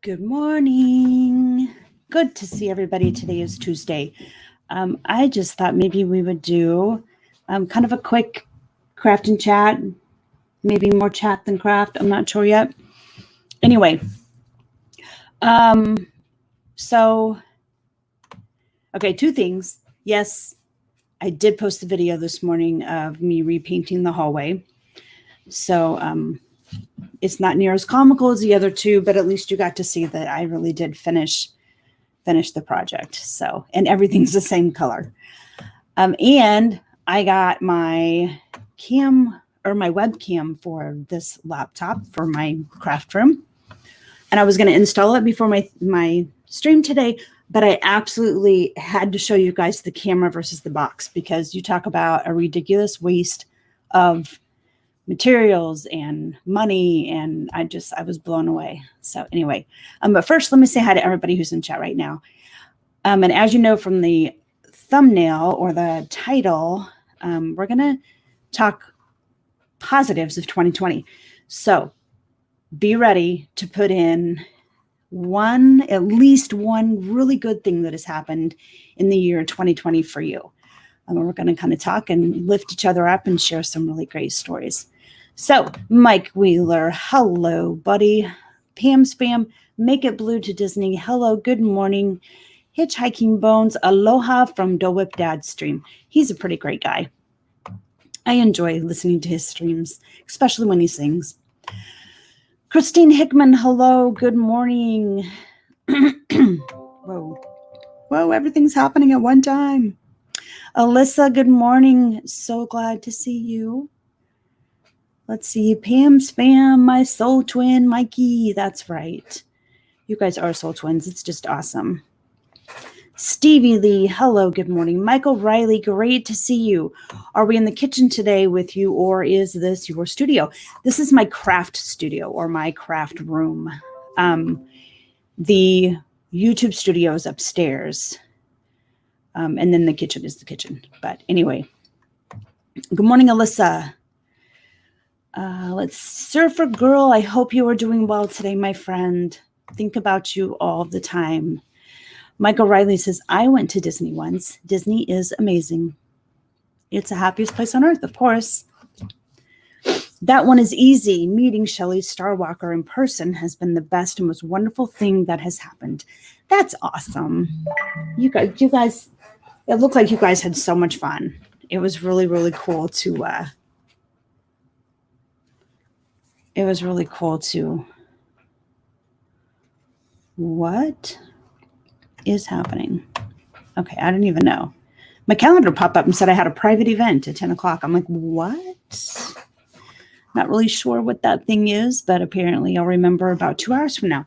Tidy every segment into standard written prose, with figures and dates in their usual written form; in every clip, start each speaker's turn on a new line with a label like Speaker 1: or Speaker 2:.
Speaker 1: Good morning. Good to see everybody. Today is Tuesday. I just thought maybe we would do kind of a quick craft and chat, maybe more chat than craft. I'm not sure yet. Anyway, okay, two things. Yes, I did post the video this morning of me repainting the hallway. So it's not near as comical as the other two, but at least you got to see that I really did finish the project. So, and everything's the same color. And I got my my webcam for this laptop for my craft room. And I was going to install it before my stream today, but I absolutely had to show you guys the camera versus the box, because you talk about a ridiculous waste of materials and money, and I was blown away. So anyway, but first let me say hi to everybody who's in chat right now. And as you know from the thumbnail or the title, we're gonna talk positives of 2020. So be ready to put in at least one really good thing that has happened in the year 2020 for you. We're going to kind of talk and lift each other up and share some really great stories. So, Mike Wheeler, hello, buddy. Pam Spam, Make It Blue to Disney, hello, good morning. Hitchhiking Bones, aloha from Dole Whip Dad's stream. He's a pretty great guy. I enjoy listening to his streams, especially when he sings. Christine Hickman, hello, good morning. Whoa, everything's happening at one time. Alyssa, good morning. So glad to see you. Let's see. Pam Spam, my soul twin, Mikey. That's right. You guys are soul twins. It's just awesome. Stevie Lee, hello, good morning. Michael Riley, great to see you. Are we in the kitchen today with you, or is this your studio? This is my craft studio or my craft room. The YouTube studio is upstairs. And then the kitchen is the kitchen. But anyway, good morning, Alyssa. Let's Surfer Girl. I hope you are doing well today, my friend. Think about you all the time. Michael Riley says, I went to Disney once. Disney is amazing. It's the happiest place on earth, of course. That one is easy. Meeting Shelley Starwalker in person has been the best and most wonderful thing that has happened. That's awesome. You guys, it looked like you guys had so much fun. It was really, really cool to, what is happening? Okay, I don't even know. My calendar popped up and said I had a private event at 10 o'clock. I'm like, what? Not really sure what that thing is, but apparently I'll remember about 2 hours from now.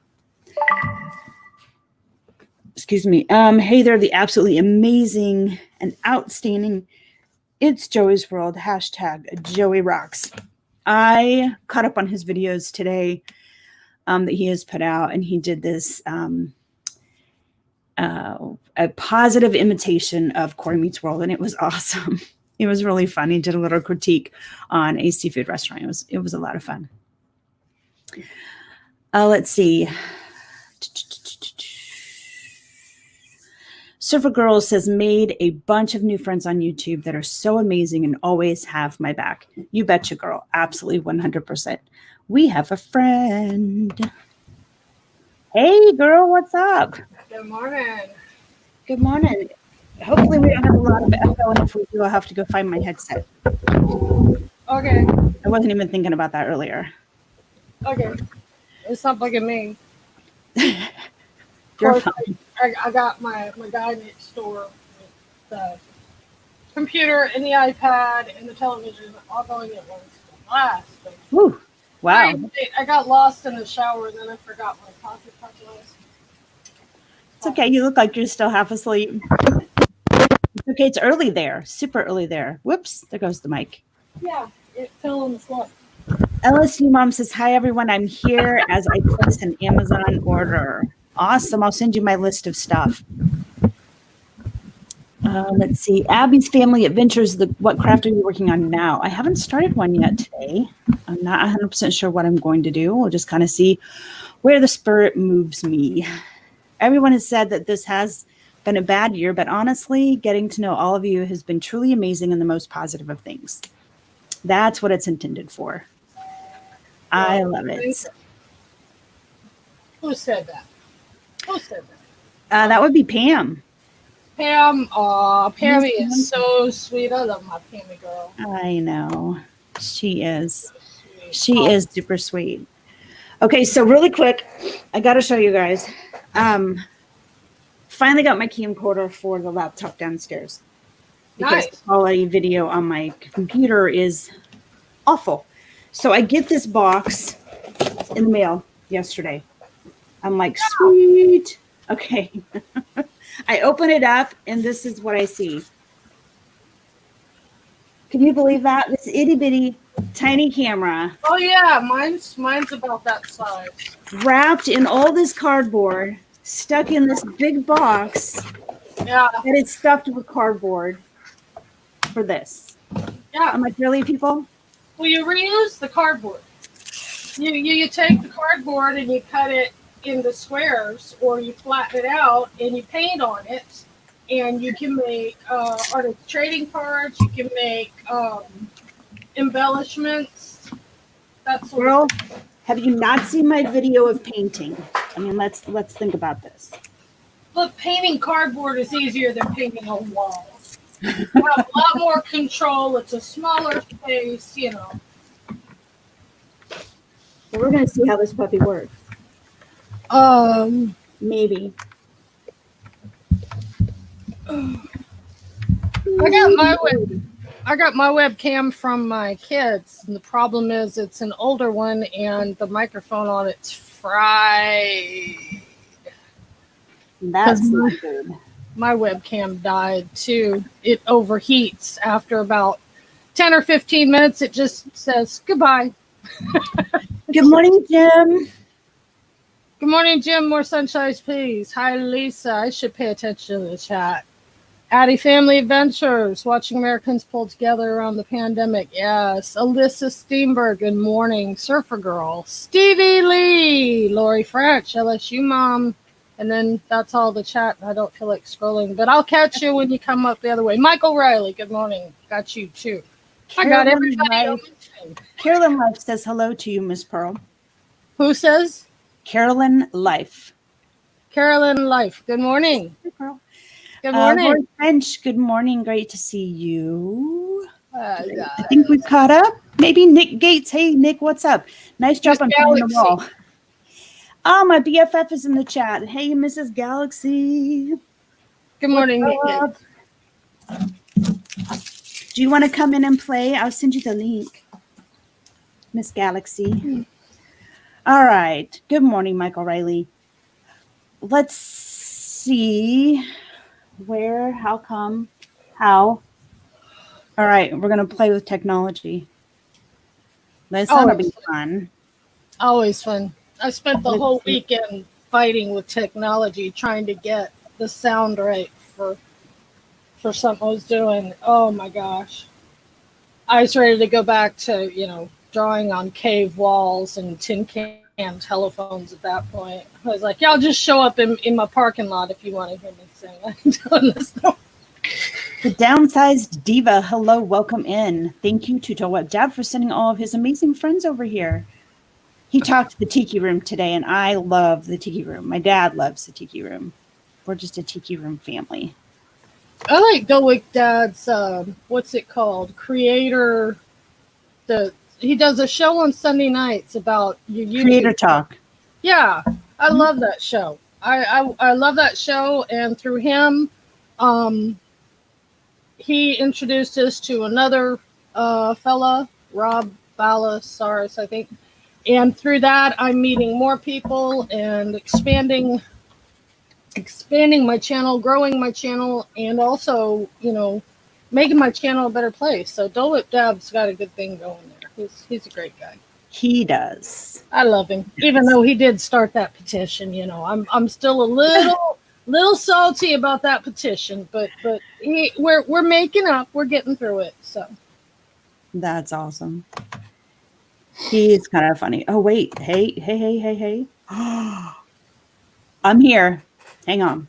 Speaker 1: Excuse me. Hey there, the absolutely amazing and outstanding It's Joey's World, hashtag Joey Rocks. I caught up on his videos today that he has put out, and he did this a positive imitation of Corey Meets World, and it was awesome. It was really fun. He did a little critique on a seafood restaurant. It was a lot of fun. Let's see. Surfer Girl says, made a bunch of new friends on YouTube that are so amazing and always have my back. You betcha, girl. Absolutely 100%. We have a friend. Hey, girl, what's up?
Speaker 2: Good morning.
Speaker 1: Good morning. Hopefully we don't have a lot of echo, and if we do, I'll have to go find my headset.
Speaker 2: Okay.
Speaker 1: I wasn't even thinking about that earlier.
Speaker 2: Okay. It's not bugging me.
Speaker 1: You're fine.
Speaker 2: I got my guy next door with the computer and the iPad and the television all going at once. Blast.
Speaker 1: Woo. Wow.
Speaker 2: I got lost in the shower and then I forgot my pocket touch was.
Speaker 1: It's okay. You look like you're still half asleep. It's okay. It's early there. Super early there. Whoops. There goes the mic.
Speaker 2: Yeah. It fell on the floor.
Speaker 1: LSU Mom says, hi, everyone. I'm here as I place an Amazon order. Awesome. I'll send you my list of stuff. Let's see. Abby's Family Adventures. What craft are you working on now? I haven't started one yet today. I'm not 100% sure what I'm going to do. We'll just kind of see where the spirit moves me. Everyone has said that this has been a bad year, but honestly, getting to know all of you has been truly amazing and the most positive of things. That's what it's intended for. I love it.
Speaker 2: Who said that? Who said that?
Speaker 1: That would be Pam.
Speaker 2: Pam. Pammy is so sweet. I love my Pammy girl.
Speaker 1: I know. She is. She is super sweet. Okay, so really quick, I got to show you guys. Finally got my camcorder for the laptop downstairs. Because the quality video on my computer is awful. So I get this box in the mail yesterday. I'm like, sweet. Okay. I open it up and this is what I see. Can you believe that? This itty bitty tiny camera.
Speaker 2: Oh yeah, mine's about that size.
Speaker 1: Wrapped in all this cardboard, stuck in this big box.
Speaker 2: Yeah.
Speaker 1: And it's stuffed with cardboard for this.
Speaker 2: Yeah.
Speaker 1: I'm like, really, people?
Speaker 2: Well, you reuse the cardboard. You take the cardboard and you cut it into squares, or you flatten it out and you paint on it, and you can make artist trading cards. You can make embellishments. That's what.
Speaker 1: Girl, have you not seen my video of painting? I mean, let's think about this.
Speaker 2: Look, painting cardboard is easier than painting a wall. You have a lot more control. It's a smaller space, you know.
Speaker 1: So we're going to see how this puppy works. Maybe.
Speaker 2: I got my webcam from my kids, and the problem is it's an older one, and the microphone on it's fried.
Speaker 1: That's not good.
Speaker 2: My webcam died too. It overheats after about 10 or 15 minutes. It just says goodbye.
Speaker 1: Good morning, Jim.
Speaker 2: Good morning, Jim. More sunshine, please. Hi, Lisa. I should pay attention to the chat. Addie Family Adventures, watching Americans pull together around the pandemic. Yes. Alyssa Steenberg, good morning. Surfer Girl. Stevie Lee. Lori French, LSU Mom. And then that's all the chat. I don't feel like scrolling, but I'll catch you when you come up the other way. Michael Riley, good morning. Got you too. I got everybody.
Speaker 1: Carolyn Life says hello to you, Miss Pearl.
Speaker 2: Who says?
Speaker 1: Carolyn Life.
Speaker 2: Carolyn Life. Good morning.
Speaker 1: Hey, Pearl.
Speaker 2: Good morning.
Speaker 1: Lori French, good morning. Great to see you.
Speaker 2: Yeah.
Speaker 1: I think we've caught up. Maybe Nick Gates. Hey, Nick, what's up? Nice job on playing the wall. Oh, my BFF is in the chat. Hey, Mrs. Galaxy.
Speaker 2: Good morning, Nick.
Speaker 1: Do you want to come in and play? I'll send you the link, Miss Galaxy. All right. Good morning, Michael Riley. Let's see where, how come, how. All right. We're going to play with technology. This ought be fun.
Speaker 2: Always fun. I spent the whole weekend fighting with technology, trying to get the sound right for something I was doing. Oh my gosh. I was ready to go back to, drawing on cave walls and tin can telephones at that point. I was like, yeah, I'll just show up in my parking lot if you want to hear me sing. I'm doing this.
Speaker 1: The Downsized Diva, hello, welcome in. Thank you to Web Dad for sending all of his amazing friends over here. He talked to the Tiki Room today, and I love the Tiki Room. My dad loves the Tiki Room. We're just a Tiki Room family.
Speaker 2: I like Go Dad's, what's it called? Creator. He does a show on Sunday nights about your YouTube.
Speaker 1: Creator Talk.
Speaker 2: Yeah, I love that show. I love that show, and through him, he introduced us to another fella, Rob Balasaris, I think. And through that, I'm meeting more people and expanding my channel, growing my channel, and also, making my channel a better place. So Dole Dab's got a good thing going there. He's a great guy.
Speaker 1: He does.
Speaker 2: I love him, even though he did start that petition. I'm still a Little salty about that petition, but we're making up. We're getting through it. So
Speaker 1: That's awesome. He's kind of funny. Oh wait, hey. I'm here. Hang on.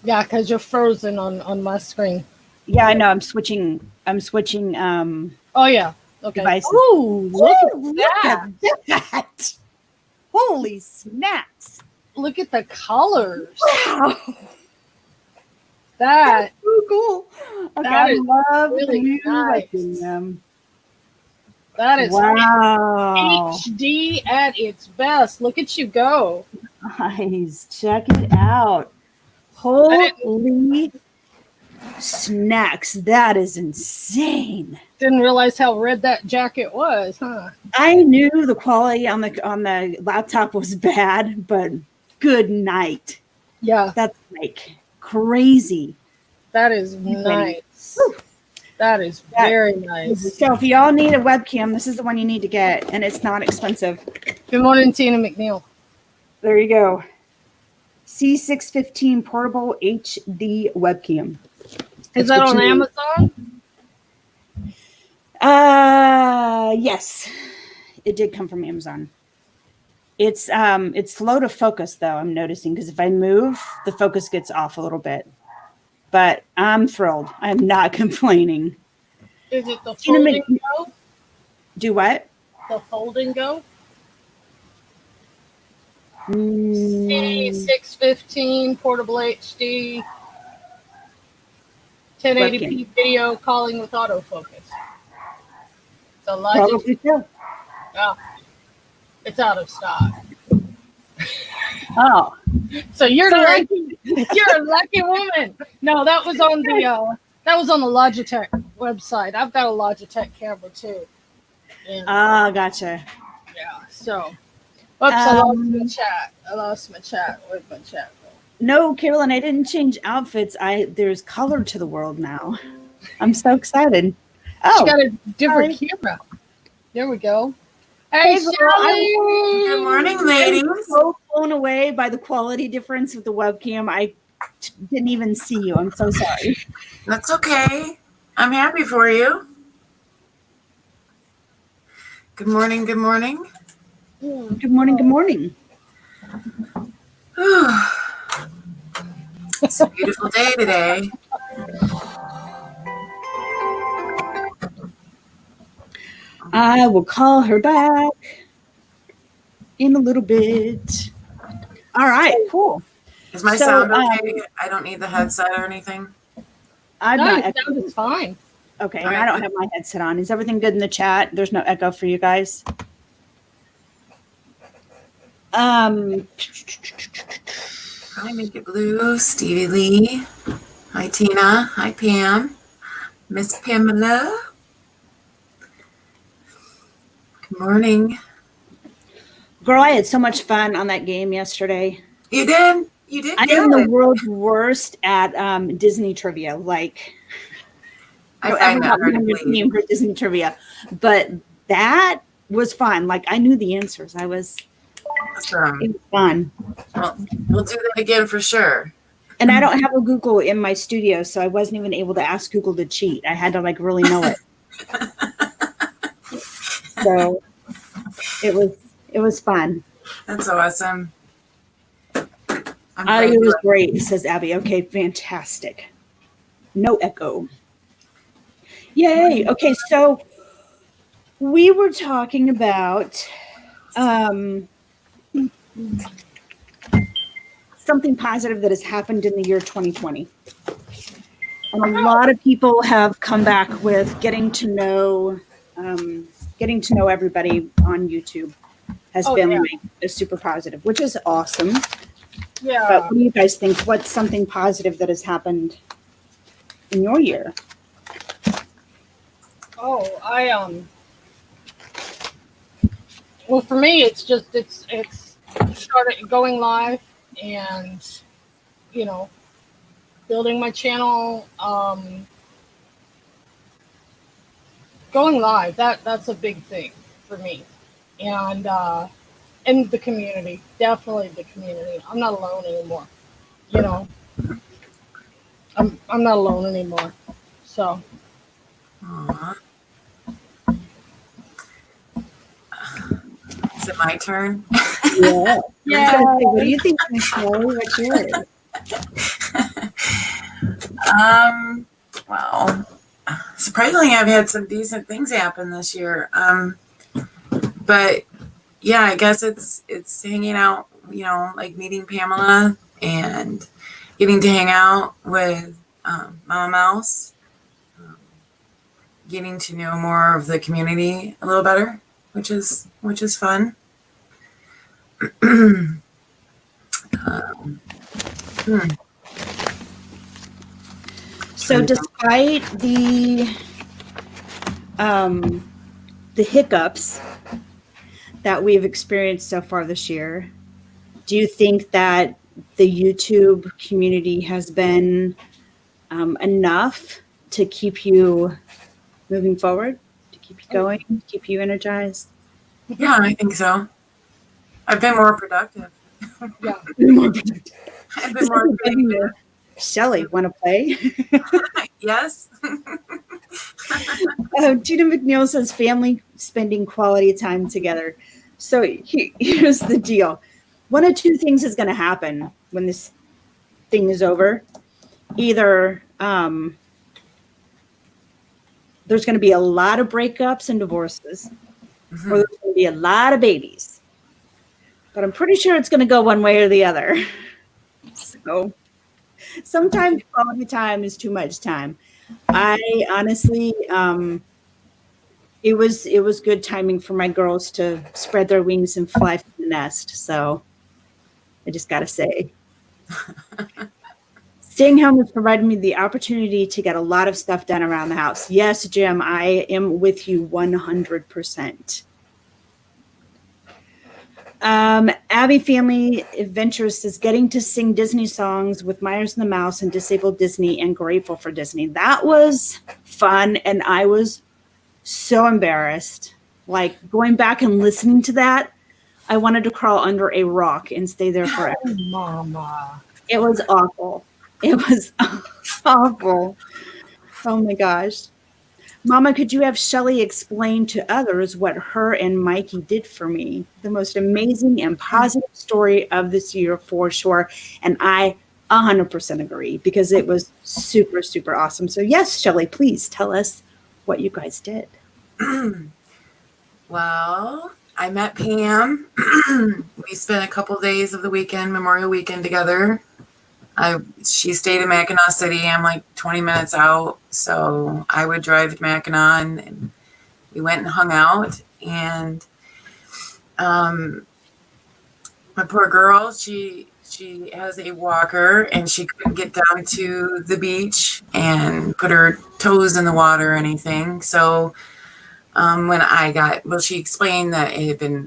Speaker 2: yeah, because you're frozen on my screen.
Speaker 1: Yeah, I know. I'm switching.
Speaker 2: Oh yeah. Okay.
Speaker 1: Devices.
Speaker 2: Oh, look at
Speaker 1: that! Holy snaps!
Speaker 2: Look at the colors.
Speaker 1: Wow,
Speaker 2: That
Speaker 1: so cool. Okay,
Speaker 2: that
Speaker 1: I
Speaker 2: is
Speaker 1: love
Speaker 2: really
Speaker 1: the new
Speaker 2: nice.
Speaker 1: webcam.
Speaker 2: That is
Speaker 1: Wow.
Speaker 2: HD at its best. Look at you go.
Speaker 1: Guys, check it out. Holy snacks. That is insane.
Speaker 2: Didn't realize how red that jacket was, huh?
Speaker 1: I knew the quality on the laptop was bad, but good night.
Speaker 2: Yeah,
Speaker 1: That's like crazy.
Speaker 2: that is nice. That is very nice.
Speaker 1: So if y'all need a webcam, this is the one you need to get, and it's not expensive.
Speaker 2: Good morning, Tina McNeil.
Speaker 1: There you go. C615 portable HD webcam.
Speaker 2: Is that on Amazon?
Speaker 1: Yes, it did come from Amazon. It's slow to focus though. I'm noticing because if I move, the focus gets off a little bit. But I'm thrilled. I'm not complaining.
Speaker 2: Is it the fold and go?
Speaker 1: Do what?
Speaker 2: The fold and go?
Speaker 1: Mm,
Speaker 2: C615 portable HD 1080p video calling with autofocus. The Logitech.
Speaker 1: probably so.
Speaker 2: Yeah, it's out of stock.
Speaker 1: Oh,
Speaker 2: So you're lucky. You're a lucky woman. No, that was on the Logitech website. I've got a Logitech camera too. And,
Speaker 1: gotcha.
Speaker 2: yeah. So, oops, I lost my chat. Where's my chat?
Speaker 1: No, Carolyn, I didn't change outfits. There's color to the world now. I'm so excited. Oh,
Speaker 2: She got a different camera. There we go. Hey, Shelly.
Speaker 3: Good morning, ladies.
Speaker 1: I'm so blown away by the quality difference with the webcam. I didn't even see you. I'm so sorry.
Speaker 3: That's okay. I'm happy for you. Good morning. Good morning.
Speaker 1: Good morning. Good morning.
Speaker 3: It's a beautiful day today.
Speaker 1: I will call her back in a little bit. All right, cool.
Speaker 3: Is my sound okay? I don't need the headset or anything.
Speaker 1: I'm
Speaker 2: No,
Speaker 1: not
Speaker 2: your sound is fine.
Speaker 1: okay.
Speaker 3: All
Speaker 1: And
Speaker 3: right.
Speaker 1: I don't have my headset on. Is everything good in the chat? There's no echo for you guys.
Speaker 3: Hi, Make It Blue, Stevie Lee. Hi, Tina. Hi, Pam. Miss Pamela. Good morning.
Speaker 1: Girl, I had so much fun on that game yesterday.
Speaker 3: You did? You did
Speaker 1: I am
Speaker 3: good.
Speaker 1: the world's worst at Disney trivia. Like,
Speaker 3: I find that hard to
Speaker 1: your
Speaker 3: believe.
Speaker 1: team for Disney trivia, but that was fun. Like, I knew the answers. It was fun.
Speaker 3: Well, we'll do that again for sure.
Speaker 1: And I don't have a Google in my studio, so I wasn't even able to ask Google to cheat. I had to like really know it. So it was fun.
Speaker 3: That's awesome.
Speaker 1: Audio was great, says Abby. Okay, fantastic. No echo. Yay. Okay, so we were talking about something positive that has happened in the year 2020. And a lot of people have come back with getting to know everybody on YouTube has been like a super positive, which is awesome.
Speaker 2: Yeah.
Speaker 1: But what do you guys think? What's something positive that has happened in your year?
Speaker 2: Oh, well, for me, it's started going live and, building my channel, going live. That's a big thing for me. And in the community. Definitely the community. I'm not alone anymore. You know, I'm not alone anymore. So
Speaker 3: Aw. Is it my turn?
Speaker 1: Yeah.
Speaker 2: yeah.
Speaker 1: What do you think, Michelle? What's yours?
Speaker 3: Well, surprisingly, I've had some decent things happen this year. But yeah, I guess it's hanging out, like meeting Pamela and getting to hang out with Momma Mouse, getting to know more of the community a little better, which is fun. Hmm.
Speaker 1: So despite the hiccups that we've experienced so far this year, do you think that the YouTube community has been enough to keep you moving forward, to keep you going, to keep you energized?
Speaker 3: Yeah, I think so. I've been more productive.
Speaker 2: Yeah.
Speaker 1: More productive.
Speaker 3: I've been more creative.
Speaker 1: Shelley, want to play?
Speaker 3: Yes.
Speaker 1: Tina McNeil says family spending quality time together. So here's the deal. One of two things is going to happen when this thing is over. Either there's going to be a lot of breakups and divorces, or there's going to be a lot of babies. But I'm pretty sure it's going to go one way or the other. So sometimes quality time is too much time. I honestly, it was good timing for my girls to spread their wings and fly from the nest. So I just got to say, staying home has provided me the opportunity to get a lot of stuff done around the house. Yes, Jim, I am with you 100%. Abby Family Adventures says getting to sing Disney songs with Myers and the Mouse and Disabled Disney and Grateful for Disney. That was fun, and I was so embarrassed. Like going back and listening to that, I wanted to crawl under a rock and stay there forever.
Speaker 2: Mama.
Speaker 1: It was awful. It was awful. Oh my gosh. Mama, could you have Shelley explain to others what her and Mikey did for me? The most amazing and positive story of this year for sure. And I 100% agree because it was super, super awesome. So yes, Shelley, please tell us what you guys did.
Speaker 3: Well, I met Pam. We spent a couple days of the weekend, Memorial Weekend together. She stayed in Mackinac City. I'm like 20 minutes out. So I would drive to Mackinac and we went and hung out. And my poor girl, she has a walker and she couldn't get down to the beach and put her toes in the water or anything. So when she explained that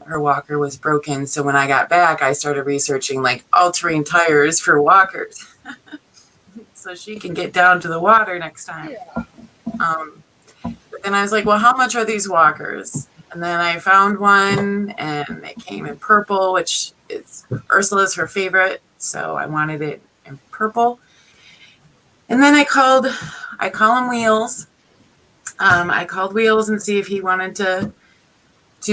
Speaker 3: her walker was broken. So when I got back, I started researching like all-terrain tires for walkers so she can get down to the water next time.
Speaker 2: Yeah.
Speaker 3: But then I was like, well, how much are these walkers? And then I found one and it came in purple, which is Ursula's her favorite. So I wanted it in purple. And then I call him Wheels. I called Wheels and see if he wanted to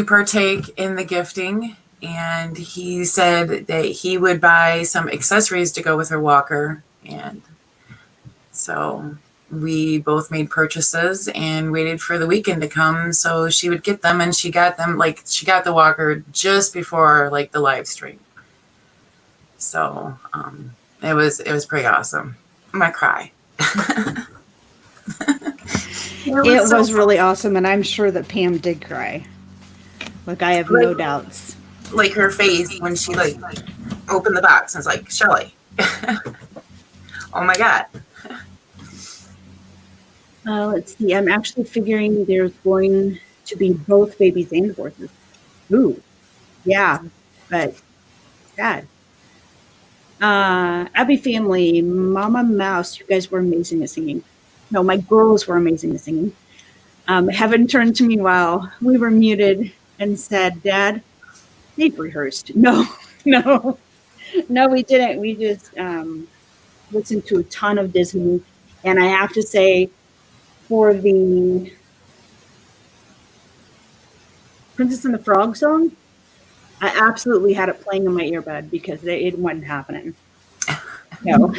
Speaker 3: partake in the gifting. And he said that he would buy some accessories to go with her walker. And so we both made purchases and waited for the weekend to come so she would get them. And she got them, like she got the walker just before like the live stream. So it was pretty awesome. I'm gonna cry.
Speaker 1: It was really awesome, and I'm sure that Pam did cry. Like, I have no doubts.
Speaker 3: Like her face when she like opened the box and was like, Shelley. Oh my God.
Speaker 1: Let's see. I'm actually figuring there's going to be both babies and horses. Ooh. Yeah, but sad. Abby Family, Momma Mouse, you guys were amazing at singing. No, my girls were amazing at singing. Heaven turned to me while we were muted and said, Dad, They've rehearsed. No, no, no, we didn't. We just listened to a ton of Disney. And I have to say, for the Princess and the Frog song, I absolutely had it playing in my earbud because it wasn't happening. No.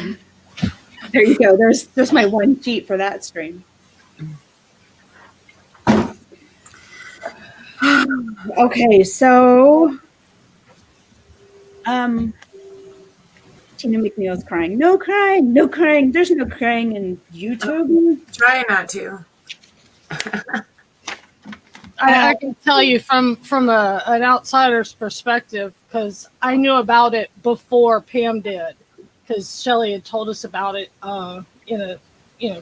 Speaker 1: There you go. There's my one cheat for that stream. Okay, so Tina McNeil's crying. No crying, no crying. There's no crying in YouTube.
Speaker 3: Try not to.
Speaker 2: I can tell you from an outsider's perspective, because I knew about it before Pam did, because Shelly had told us about it in a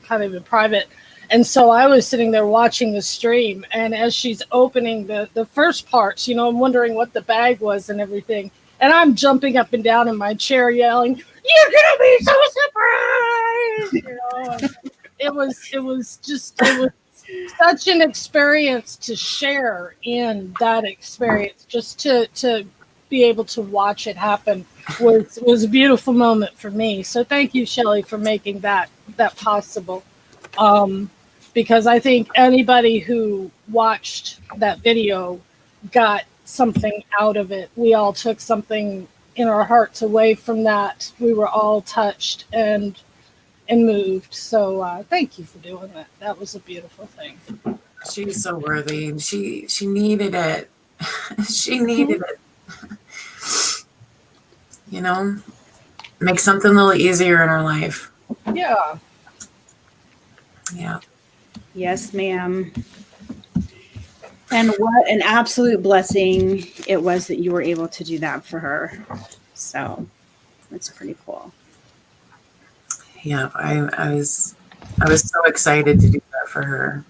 Speaker 2: kind of in private. And so I was sitting there watching the stream, and as she's opening the first parts, I'm wondering what the bag was and everything. And I'm jumping up and down in my chair yelling, "You're gonna be so surprised!" It was such an experience to share in that experience. Just to be able to watch it happen was a beautiful moment for me. So thank you, Shelly, for making that possible. Because I think anybody who watched that video got something out of it. We all took something in our hearts away from that. We were all touched and moved. So thank you for doing that. That was a beautiful thing.
Speaker 3: She's so worthy, and she needed it. She needed it. Make something a little easier in her life.
Speaker 2: Yeah.
Speaker 3: Yeah.
Speaker 1: Yes, ma'am. And what an absolute blessing it was that you were able to do that for her. So that's pretty cool.
Speaker 3: Yeah, I was so excited to do that for her.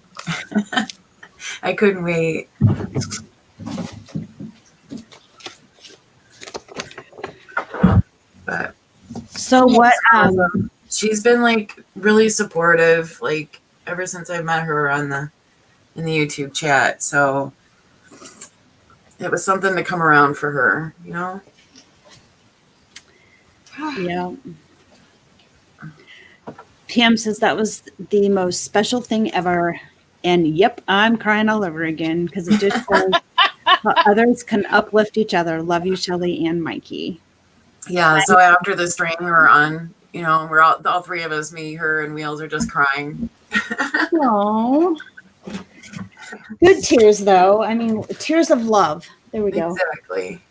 Speaker 3: I couldn't wait. But
Speaker 1: so what
Speaker 3: she's been like really supportive, like ever since I met her in the YouTube chat. So it was something to come around for her,
Speaker 1: Yeah. Pam says that was the most special thing ever. And yep, I'm crying all over again because it just shows how others can uplift each other. Love you, Shelly and Mikey.
Speaker 3: Yeah. So after the stream we were on, we're all three of us, me, her, and Wheels, are just crying.
Speaker 1: Oh, good tears though. I mean, tears of love. There we go.
Speaker 3: Exactly.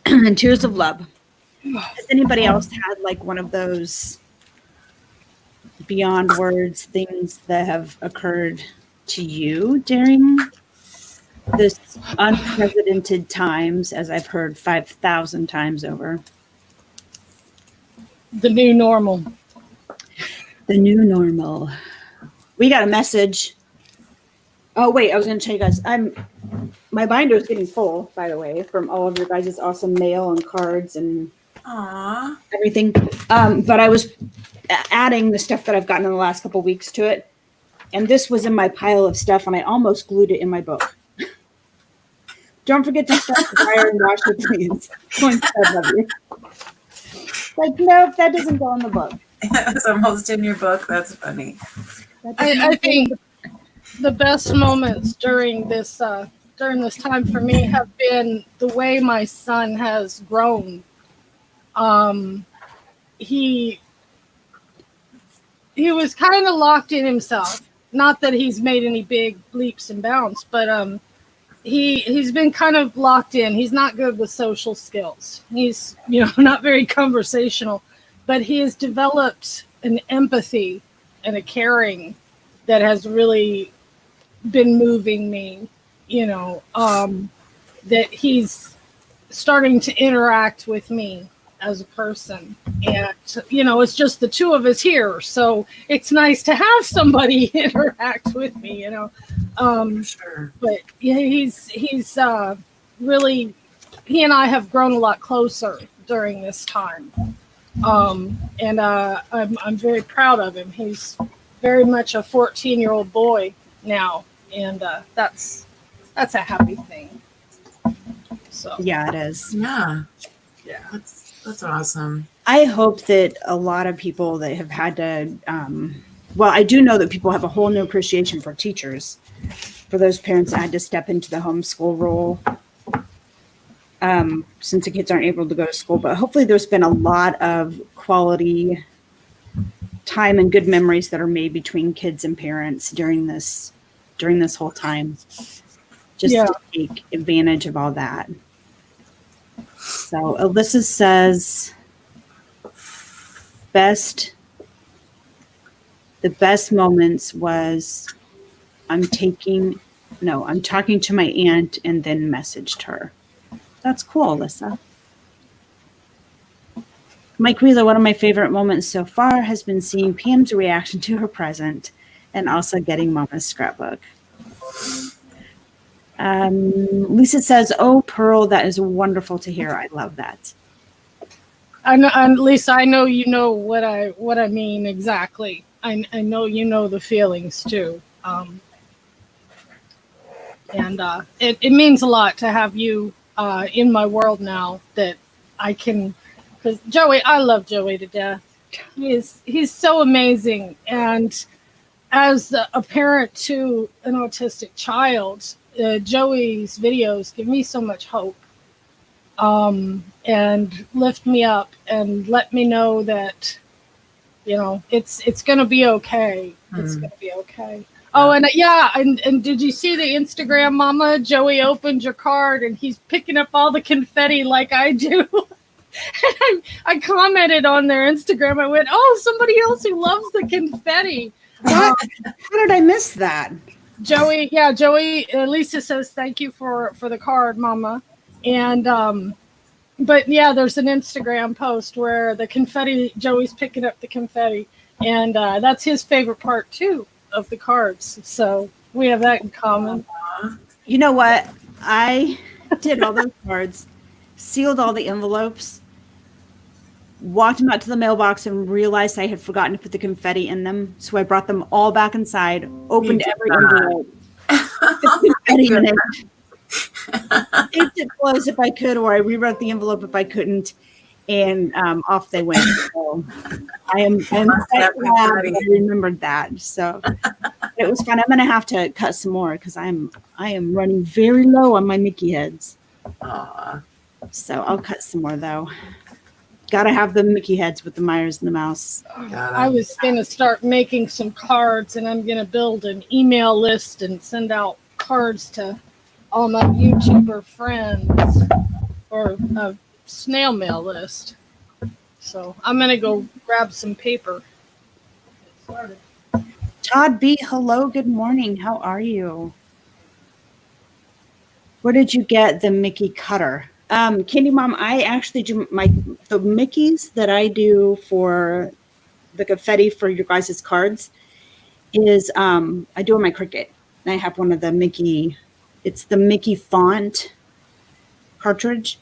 Speaker 1: And tears of love. Has anybody else had like one of those beyond words things that have occurred to you during this unprecedented times, as I've heard 5,000 times over?
Speaker 2: The new normal.
Speaker 1: The new normal. We got a message. Oh, wait, I was going to tell you guys. My binder is getting full, by the way, from all of your guys' awesome mail and cards and
Speaker 3: Aww.
Speaker 1: everything. But I was adding the stuff that I've gotten in the last couple weeks to it. And this was in my pile of stuff, and I almost glued it in my book. Don't forget to start the fire and wash it, please. I love you. Like, nope, that doesn't go in the book.
Speaker 3: It's almost in your book. That's funny.
Speaker 2: I think the best moments during this time for me have been the way my son has grown. He was kind of locked in himself. Not that he's made any big leaps and bounds, but he's been kind of locked in. He's not good with social skills. He's not very conversational, but he has developed an empathy and a caring that has really been moving me. That he's starting to interact with me as a person, and it's just the two of us here, so it's nice to have somebody interact with me.
Speaker 3: Sure.
Speaker 2: But yeah, he's really, he and I have grown a lot closer during this time, and I'm very proud of him. He's very much a 14-year-old boy now, and that's that's a happy thing. So
Speaker 1: Yeah, it is.
Speaker 3: Yeah,
Speaker 2: yeah.
Speaker 3: that's awesome.
Speaker 1: I hope that a lot of people that have had to, well, I do know that people have a whole new appreciation for teachers, for those parents that had to step into the homeschool role, since the kids aren't able to go to school. But hopefully there's been a lot of quality time and good memories that are made between kids and parents during this whole time, just
Speaker 2: Yeah.
Speaker 1: to take advantage of all that. So Alyssa says, the best moments was I'm talking to my aunt and then messaged her. That's cool, Alyssa. Mike Wheeler, one of my favorite moments so far has been seeing Pam's reaction to her present and also getting Mama's scrapbook. Lisa says, "Oh, Pearl, that is wonderful to hear. I love that."
Speaker 2: I know, and Lisa, I know you know what I mean exactly. I know you know the feelings too. And it means a lot to have you in my world now, that I can, because Joey, I love Joey to death. He's so amazing, and as a parent to an autistic child, Joey's videos give me so much hope, and lift me up and let me know that, you know, it's gonna be okay. It's gonna be okay. Oh, and and did you see the Instagram, Mama? Joey opened your card and he's picking up all the confetti like I do. I commented on their Instagram. I went, "Oh, somebody else who loves the confetti."
Speaker 1: How did I miss that?
Speaker 2: Joey. Lisa says thank you for the card, Mama. And but yeah, there's an Instagram post where the confetti, Joey's picking up the confetti, and that's his favorite part too of the cards. So we have that in common.
Speaker 1: You know what? I did all those cards, sealed all the envelopes, walked them out to the mailbox, and realized I had forgotten to put the confetti in them. So I brought them all back inside, opened every envelope, put the confetti in it, taped it closed if I could, or I rewrote the envelope if I couldn't, and off they went. So I'm glad I remembered that. So it was fun. I'm going to have to cut some more because I am running very low on my Mickey heads.
Speaker 3: Aww.
Speaker 1: So I'll cut some more though. Got to have the Mickey heads with the Myers and the Mouse.
Speaker 2: I was going to start making some cards, and I'm going to build an email list and send out cards to all my YouTuber friends, or a snail mail list. So I'm going to go grab some paper.
Speaker 1: Todd B, hello, good morning. How are you? Where did you get the Mickey cutter? Candy Mom, I actually do the Mickeys that I do for the confetti for your guys' cards is I do on my Cricut. And I have one of the Mickey, it's the Mickey font cartridge,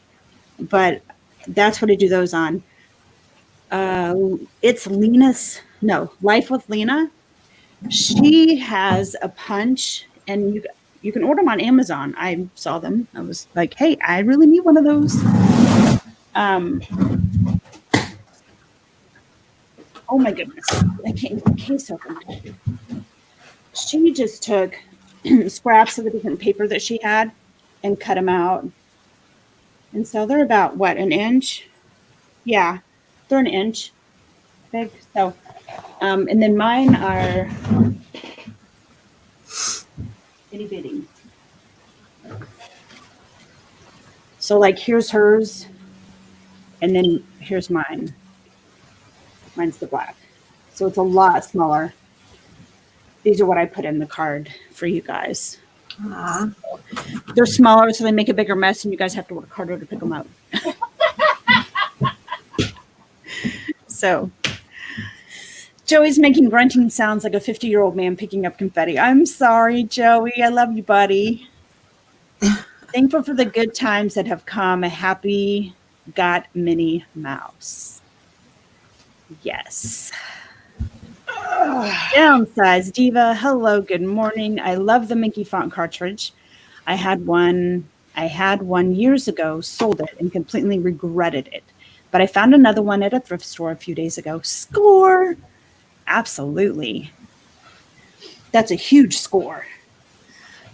Speaker 1: but that's what I do those on. It's Life with Lena. She has a punch, and you can order them on Amazon. I saw them. I was like, hey, I really need one of those. Oh my goodness. I can't get the case open. She just took scraps of the different paper that she had and cut them out. And so they're about, what, an inch? Yeah, they're an inch big. So, and then mine are itty bitty. So like here's hers, and then here's mine. Mine's the black. So it's a lot smaller. These are what I put in the card for you guys.
Speaker 3: Aww.
Speaker 1: They're smaller, so they make a bigger mess, and you guys have to work harder to pick them up. So Joey's making grunting sounds like a 50-year-old man picking up confetti. I'm sorry, Joey. I love you, buddy. Thankful for the good times that have come. A happy got Minnie Mouse. Yes. Downsize Diva. Hello, good morning. I love the Mickey font cartridge. I had one years ago, sold it, and completely regretted it. But I found another one at a thrift store a few days ago. Score! Absolutely. That's a huge score.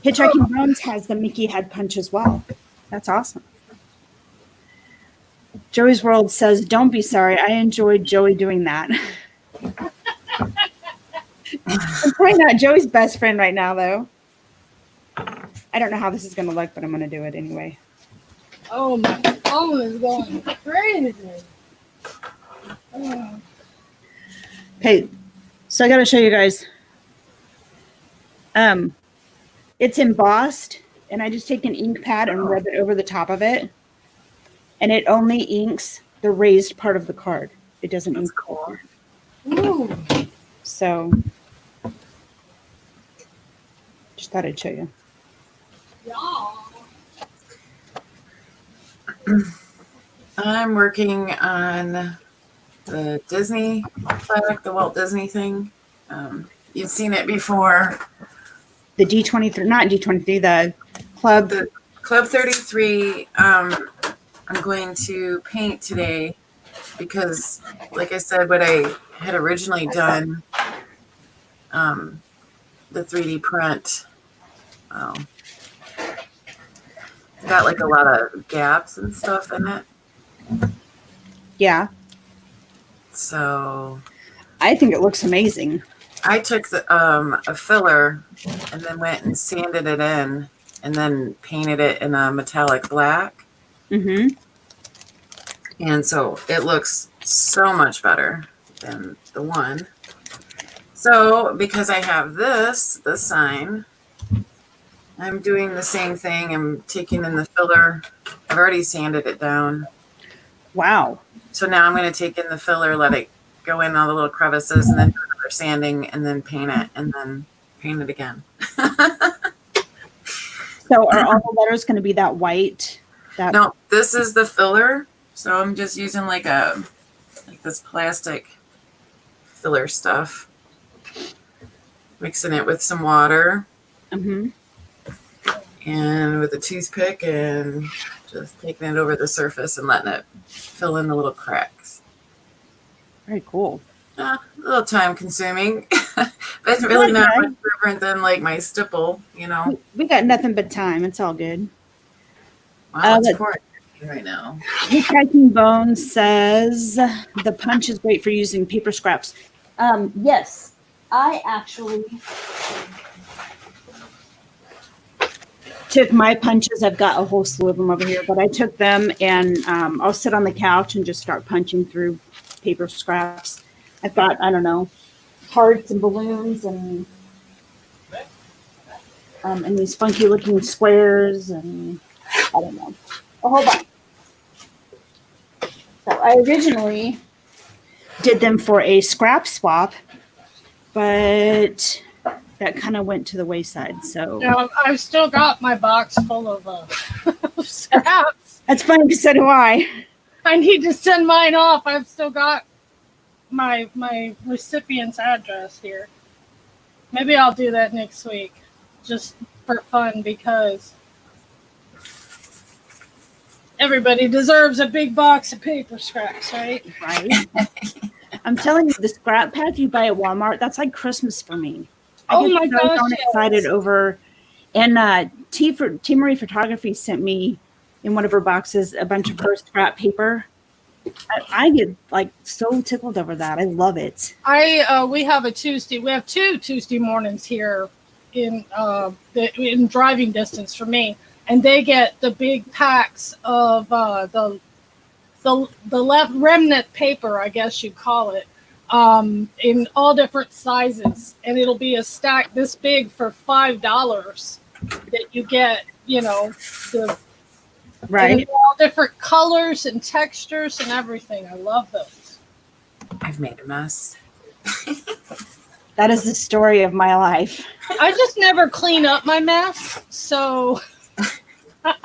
Speaker 1: Hitchhiking Bones has the Mickey head punch as well. That's awesome. Joey's World says, don't be sorry. I enjoyed Joey doing that. I'm probably not Joey's best friend right now, though. I don't know how this is going to look, but I'm going to do it anyway.
Speaker 2: Oh, my phone is going crazy. Oh.
Speaker 1: Okay, so I got to show you guys. It's embossed, and I just take an ink pad and rub it over the top of it, and it only inks the raised part of the card. It doesn't ink
Speaker 3: cool.
Speaker 2: Ooh.
Speaker 1: So, just thought I'd show you.
Speaker 2: Yeah.
Speaker 3: I'm working on the Disney plaque, the Walt Disney thing. You've seen it before.
Speaker 1: The D23, not D23, the Club.
Speaker 3: The Club 33, I'm going to paint today because, like I said, what I had originally done, the 3D print, got like a lot of gaps and stuff in it.
Speaker 1: Yeah.
Speaker 3: So
Speaker 1: I think it looks amazing.
Speaker 3: I took a filler and then went and sanded it in and then painted it in a metallic black.
Speaker 1: Mm-hmm.
Speaker 3: And so it looks so much better than the one. So because I have this sign, I'm doing the same thing. I'm taking in the filler. I've already sanded it down.
Speaker 1: Wow.
Speaker 3: So now I'm going to take in the filler, let it go in all the little crevices, and then do another sanding, and then paint it, and then paint it again.
Speaker 1: So are all the letters going to be that white?
Speaker 3: No, this is the filler. So I'm just using like this plastic filler stuff, mixing it with some water,
Speaker 1: Mm-hmm.
Speaker 3: and with a toothpick, and just taking it over the surface and letting it fill in the little cracks.
Speaker 1: Very cool.
Speaker 3: A little time consuming, but it's really not much different than like my stipple, you know.
Speaker 1: We got nothing but time. It's all good.
Speaker 3: Wow, it's pouring right now.
Speaker 1: Hitchhiking Bones says the punch is great for using paper scraps. Yes, I actually took my punches. I've got a whole slew of them over here, but I took them and I'll sit on the couch and just start punching through paper scraps. I've got, I don't know, hearts and balloons and these funky looking squares and I don't know, a whole bunch. So I originally did them for a scrap swap, but that kind of went to the wayside. So
Speaker 2: I've still got my box full of scraps.
Speaker 1: That's funny because so do I.
Speaker 2: I need to send mine off. I've still got my recipient's address here. Maybe I'll do that next week, just for fun, because everybody deserves a big box of paper scraps, right?
Speaker 1: Right. I'm telling you, the scrap pack you buy at Walmart, that's like Christmas for me.
Speaker 2: Oh my gosh!
Speaker 1: I'm excited over, and T Marie Photography sent me in one of her boxes a bunch of her scrap paper. I get like so tickled over that. I love it.
Speaker 2: We have two Tuesday mornings here in driving distance for me, and they get the big packs of the left remnant paper, I guess you'd call it, in all different sizes, and it'll be a stack this big for $5 that you get,
Speaker 1: right,
Speaker 2: all different colors and textures and everything. I love those.
Speaker 3: I've made a mess.
Speaker 1: That is the story of my life.
Speaker 2: I just never clean up my mess, so then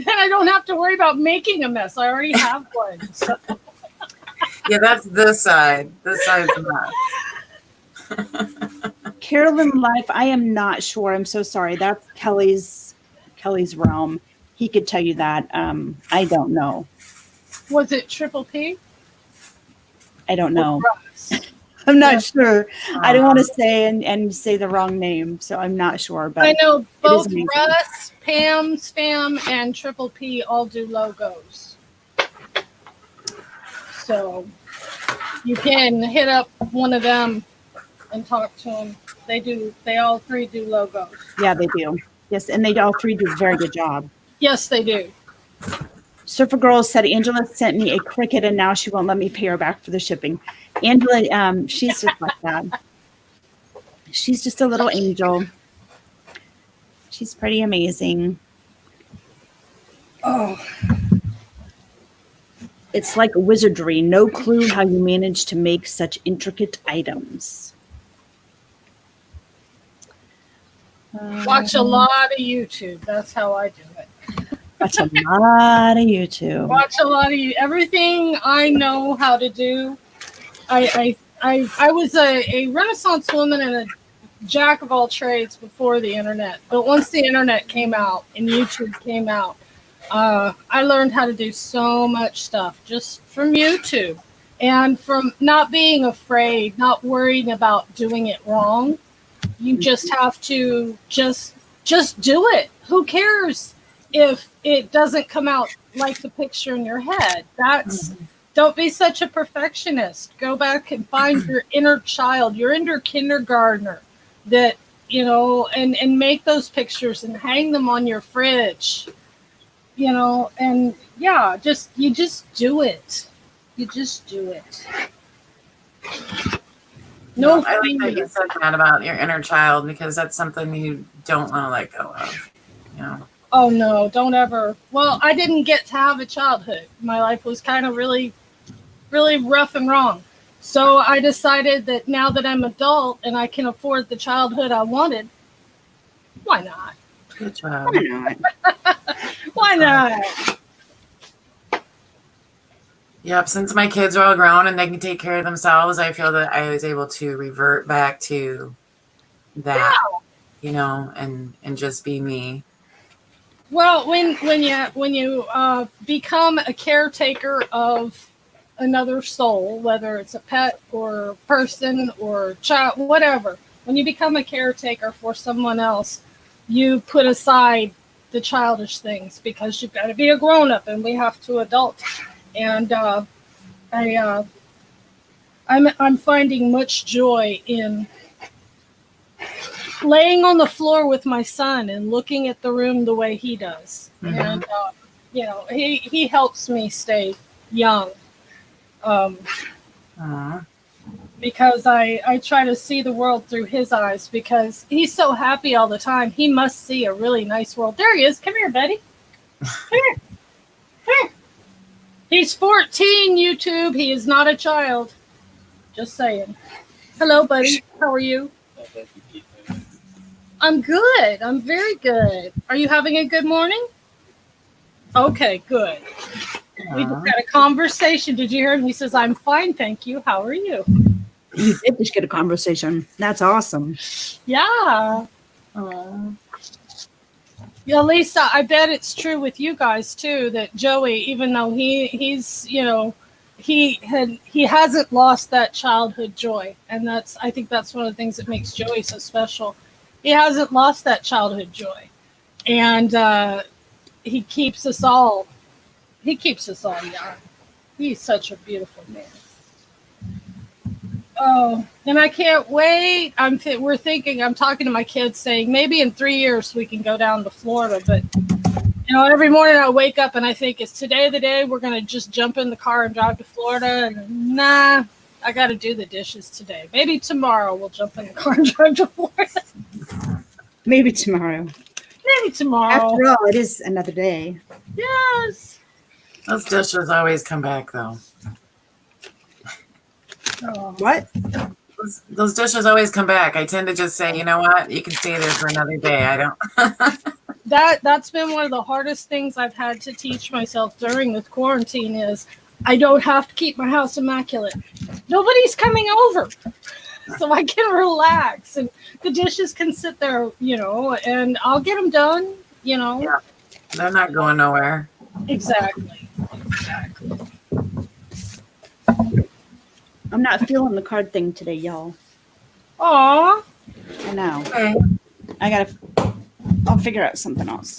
Speaker 2: I don't have to worry about making a mess. I already have one. So.
Speaker 3: Yeah, that's this side. This side's a mess.
Speaker 1: Carolyn Life, I am not sure. I'm so sorry. That's Kelly's realm. He could tell you that. I don't know.
Speaker 2: Was it Triple P?
Speaker 1: I don't know.
Speaker 2: Russ?
Speaker 1: I'm not sure. I don't want to say and say the wrong name, so I'm not sure. But
Speaker 2: I know
Speaker 1: it is
Speaker 2: both
Speaker 1: amazing.
Speaker 2: Russ, Pam, Spam, and Triple P all do logos. So you can hit up one of them and talk to them. They all three do logos.
Speaker 1: Yeah, they do. Yes, and they all three do a very good job.
Speaker 2: Yes, they do.
Speaker 1: Surfer Girls said Angela sent me a cricket and now she won't let me pay her back for the shipping. Angela, she's just like that. She's just a little angel. She's pretty amazing.
Speaker 2: Oh,
Speaker 1: It's like wizardry. No clue how you manage to make such intricate items.
Speaker 2: watch a lot of YouTube. That's how I do it.
Speaker 1: Watch a lot of YouTube.
Speaker 2: Watch a lot of everything I know how to do. I was a Renaissance woman and a jack of all trades before the internet. But once the internet came out and YouTube came out, I learned how to do so much stuff just from YouTube and from not being afraid, not worrying about doing it wrong. You just have to just do it. Who cares if it doesn't come out like the picture in your head? Don't be such a perfectionist. Go back and find your inner child, your inner kindergartner that, and make those pictures and hang them on your fridge, and yeah, you just do it. You just do it. No,
Speaker 3: I like that you said that about your inner child because that's something you don't want to let go of.
Speaker 2: Oh no, don't ever. Well, I didn't get to have a childhood. My life was kind of really, really rough and wrong. So I decided that now that I'm adult and I can afford the childhood I wanted, why not?
Speaker 3: Good job.
Speaker 1: Why not?
Speaker 2: Why not?
Speaker 3: Yep, since my kids are all grown and they can take care of themselves, I feel that I was able to revert back to that, and just be me.
Speaker 2: Well, when you become a caretaker of another soul, whether it's a pet or a person or child, whatever, when you become a caretaker for someone else, you put aside the childish things because you've got to be a grown-up and we have to adult. And I'm finding much joy in laying on the floor with my son and looking at the room the way he does. Mm-hmm. And he helps me stay young. Because I try to see the world through his eyes because he's so happy all the time. He must see a really nice world. There he is. Come here, buddy. Come here. Come here. He's 14, YouTube. He is not a child. Just saying. Hello, buddy. How are you? I'm good. I'm very good. Are you having a good morning? Okay, good. We just had a conversation. Did you hear him? He says, I'm fine, thank you. How are you?
Speaker 1: You did just get a conversation. That's awesome.
Speaker 2: Yeah. Yeah, Lisa, I bet it's true with you guys too that Joey, even though he's he hasn't lost that childhood joy, and I think that's one of the things that makes Joey so special. He hasn't lost that childhood joy, and he keeps us all young. He's such a beautiful man. Oh, and I can't wait. I'm talking to my kids saying maybe in 3 years we can go down to Florida. But, every morning I wake up and I think, is today the day we're going to just jump in the car and drive to Florida? And nah, I got to do the dishes today. Maybe tomorrow we'll jump in the car and drive to Florida.
Speaker 1: Maybe tomorrow.
Speaker 2: After
Speaker 1: all, it is another day.
Speaker 2: Yes.
Speaker 3: Those dishes always come back, though.
Speaker 1: What?
Speaker 3: Those dishes always come back. I tend to just say, you know what? You can stay there for another day. I don't.
Speaker 2: That's been one of the hardest things I've had to teach myself during this quarantine is I don't have to keep my house immaculate. Nobody's coming over. so I can relax and the dishes can sit there, and I'll get them done,
Speaker 3: Yeah. They're not going nowhere.
Speaker 2: Exactly.
Speaker 1: I'm not feeling the card thing today, y'all.
Speaker 2: Aw.
Speaker 1: I know.
Speaker 3: Okay.
Speaker 1: I'll figure out something else.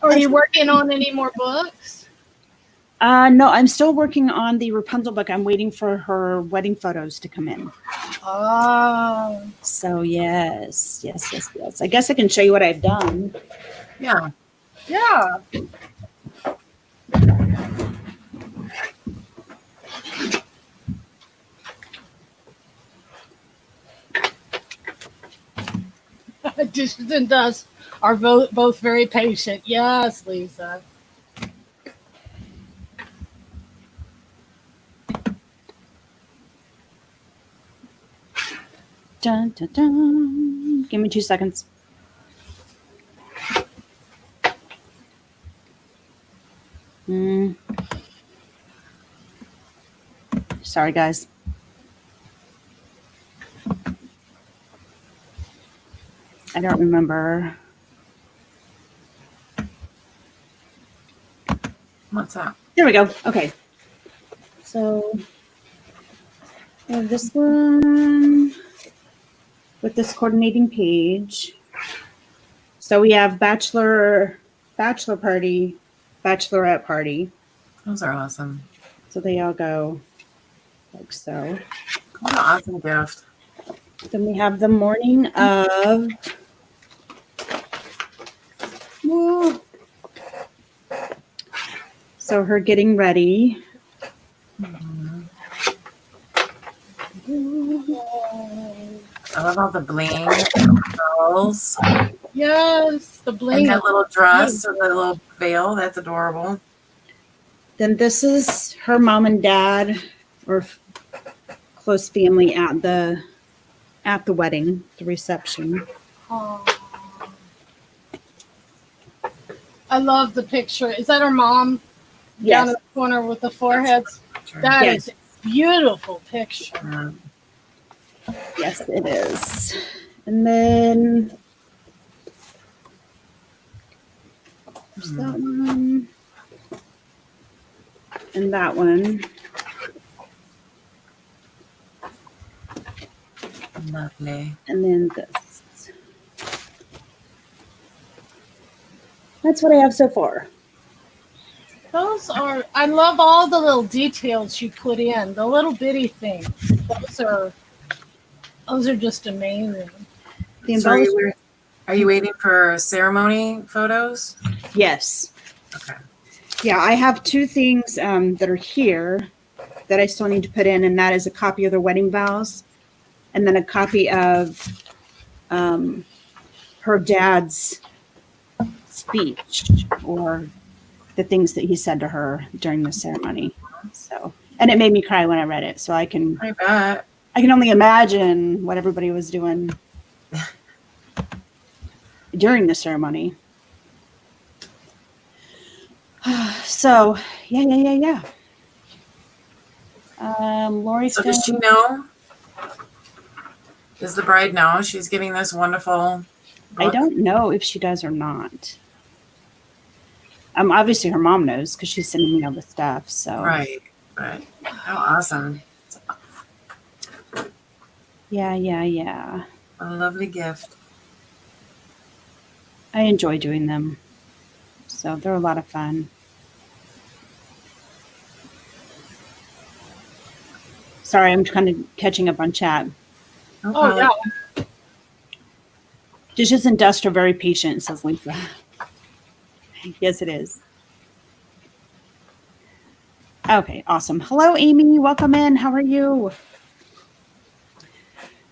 Speaker 2: Are you working on any more books?
Speaker 1: No, I'm still working on the Rapunzel book. I'm waiting for her wedding photos to come in.
Speaker 2: Oh.
Speaker 1: So yes. I guess I can show you what I've done.
Speaker 3: Yeah.
Speaker 2: Yeah. Dishes and dust are both very patient. Yes, Lisa.
Speaker 1: Dun, dun, dun. Give me 2 seconds. Sorry, guys. I don't remember.
Speaker 3: What's that?
Speaker 1: There we go. Okay. So we have this one with this coordinating page. So we have bachelor party, bachelorette party.
Speaker 3: Those are awesome.
Speaker 1: So they all go like so.
Speaker 3: What an awesome gift.
Speaker 1: Then we have the morning of. Woo. So her getting ready.
Speaker 3: I love all the bling, girls,
Speaker 2: Yes, the bling.
Speaker 3: and that little dress or the little veil. That's adorable.
Speaker 1: Then this is her mom and dad or close family at the wedding, the reception.
Speaker 2: Aww. I love the picture. Is that her mom
Speaker 1: Yes.
Speaker 2: down in the corner with the foreheads? That
Speaker 1: Yes.
Speaker 2: is a beautiful picture.
Speaker 1: Yes, it is. And then there's that one. And that one.
Speaker 3: Lovely.
Speaker 1: And then this. That's what I have so far.
Speaker 2: I love all the little details you put in, the little bitty things. Those are just amazing.
Speaker 3: So are you waiting for ceremony photos?
Speaker 1: Yes.
Speaker 3: Okay.
Speaker 1: Yeah, I have 2 things that are here that I still need to put in, and that is a copy of the wedding vows and then a copy of her dad's speech or the things that he said to her during the ceremony. So, and it made me cry when I read it. So I
Speaker 3: bet.
Speaker 1: I can only imagine what everybody was doing during the ceremony. So, yeah. Lori.
Speaker 3: So does she know? Does the bride know she's getting this wonderful book?
Speaker 1: I don't know if she does or not. Obviously her mom knows because she's sending me all the stuff. So
Speaker 3: Right. How awesome.
Speaker 1: Yeah.
Speaker 3: A lovely gift.
Speaker 1: I enjoy doing them. So they're a lot of fun. Sorry, I'm kind of catching up on chat.
Speaker 2: Oh, yeah.
Speaker 1: Dishes and dust are very patient, says Lisa. Yes, it is. Okay, awesome. Hello, Amy. Welcome in. How are you?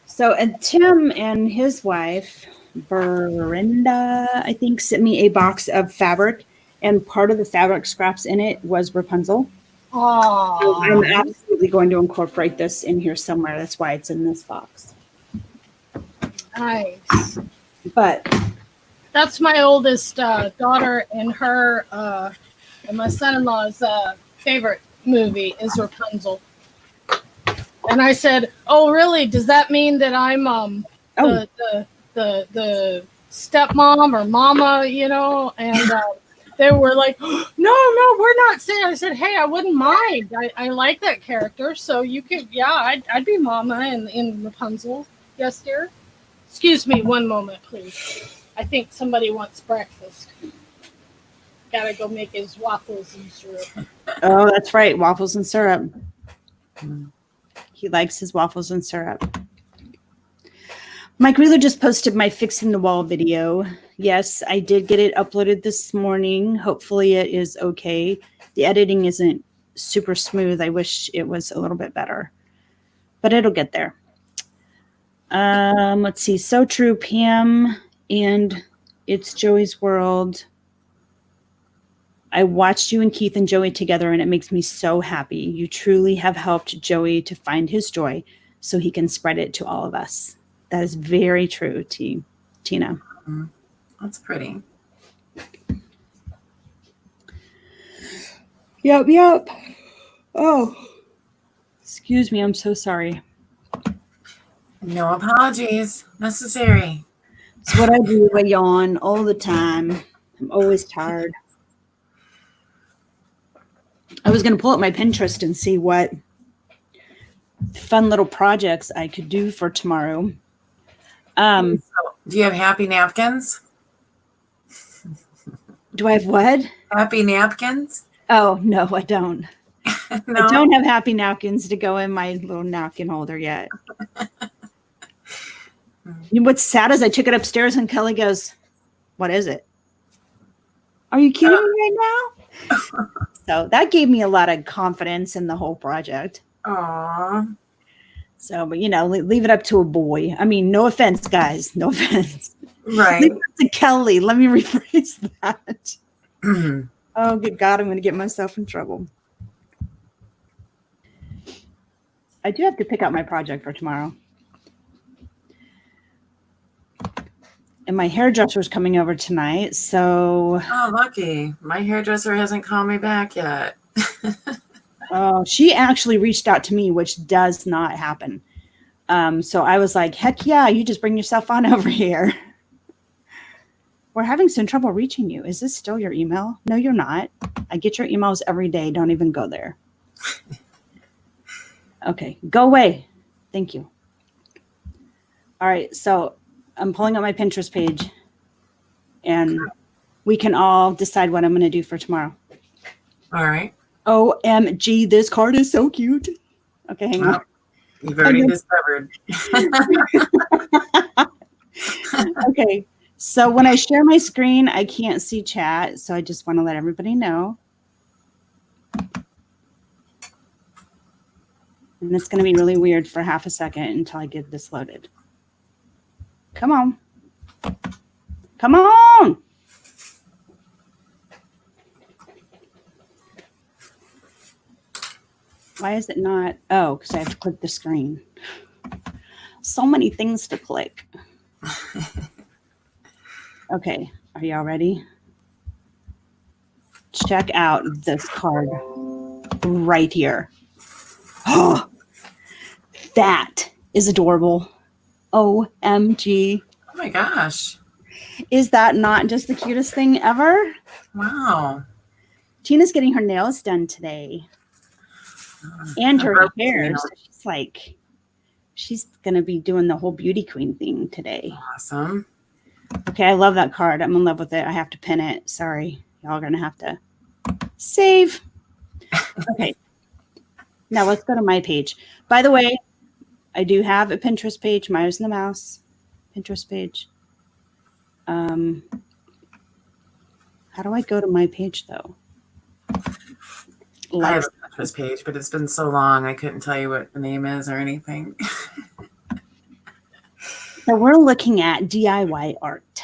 Speaker 1: So, and Tim and his wife, Brenda, I think, sent me a box of fabric, and part of the fabric scraps in it was Rapunzel.
Speaker 2: Oh,
Speaker 1: I'm absolutely going to incorporate this in here somewhere. That's why it's in this box.
Speaker 2: nice.
Speaker 1: But
Speaker 2: That's my oldest daughter, and her and my son-in-law's favorite movie is Rapunzel. And I said, "Oh, really? Does that mean that I'm the stepmom or mama, you know?" And they were like, no, we're not saying. I said, "Hey, I wouldn't mind. I like that character, so you could, yeah, I'd be mama in Rapunzel." Yes, dear. Excuse me, one moment, please. I think somebody wants breakfast. Gotta go make his waffles and syrup.
Speaker 1: Oh, that's right. Waffles and syrup. He likes his waffles and syrup. Mike Wheeler just posted my fixing the wall video. Yes, I did get it uploaded this morning. Hopefully it is okay. The editing isn't super smooth. I wish it was a little bit better, but it'll get there. Let's see. So true, Pam, and it's Joey's World. I watched you and Keith and Joey together, and it makes me so happy. You truly have helped Joey to find his joy so he can spread it to all of us. That is very true, Tina.
Speaker 3: That's pretty.
Speaker 1: Yep. Oh, excuse me. I'm so sorry.
Speaker 3: No apologies necessary.
Speaker 1: It's what I do. I yawn all the time. I'm always tired. I was going to pull up my Pinterest and see what fun little projects I could do for tomorrow.
Speaker 3: So, do you have happy napkins?
Speaker 1: Do I have what?
Speaker 3: Happy napkins?
Speaker 1: Oh, no, I don't.
Speaker 3: No?
Speaker 1: I don't have happy napkins to go in my little napkin holder yet. What's sad is I took it upstairs and Kelly goes, "What is it? Are you kidding me right now?" So that gave me a lot of confidence in the whole project.
Speaker 3: Aww.
Speaker 1: So, but leave it up to a boy. I mean, no offense, guys. No offense.
Speaker 3: Right.
Speaker 1: Leave it up to Kelly. Let me rephrase that. Oh, good God, I'm going to get myself in trouble. I do have to pick out my project for tomorrow. And my hairdresser's coming over tonight, so...
Speaker 3: Oh, lucky. My hairdresser hasn't called me back yet.
Speaker 1: Oh, she actually reached out to me, which does not happen. So I was like, heck yeah, you just bring yourself on over here. We're having some trouble reaching you. Is this still your email? No, you're not. I get your emails every day. Don't even go there. Okay, go away. Thank you. All right, so I'm pulling up my Pinterest page, and we can all decide what I'm going to do for tomorrow.
Speaker 3: All right.
Speaker 1: OMG, this card is so cute. Okay, hang on.
Speaker 3: You've already discovered.
Speaker 1: Okay, so when I share my screen, I can't see chat, so I just want to let everybody know. And it's going to be really weird for half a second until I get this loaded. Come on. Come on. Why is it not? Oh, because I have to click the screen. So many things to click. Okay, are y'all ready? Check out this card right here. Oh, that is adorable. OMG.
Speaker 3: Oh my gosh.
Speaker 1: Is that not just the cutest thing ever?
Speaker 3: Wow.
Speaker 1: Tina's getting her nails done today. And her hair. So she's going to be doing the whole beauty queen thing today.
Speaker 3: Awesome.
Speaker 1: Okay, I love that card. I'm in love with it. I have to pin it. Sorry. Y'all are going to have to save. Okay. Now let's go to my page. By the way, I do have a Pinterest page, Myers and the Mouse Pinterest page. How do I go to my page though?
Speaker 3: I have a Pinterest page, but it's been so long I couldn't tell you what the name is or anything.
Speaker 1: So we're looking at DIY art.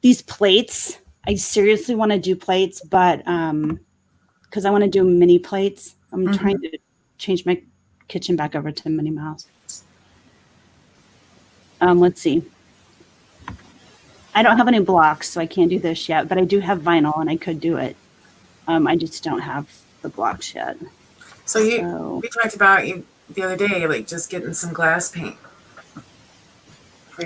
Speaker 1: These plates, I seriously want to do plates, but because I want to do mini plates. I'm trying to change my kitchen back over to Minnie Mouse. Let's see. I don't have any blocks, so I can't do this yet, but I do have vinyl and I could do it. I just don't have the blocks yet.
Speaker 3: So we talked about you the other day, like just getting some glass paint.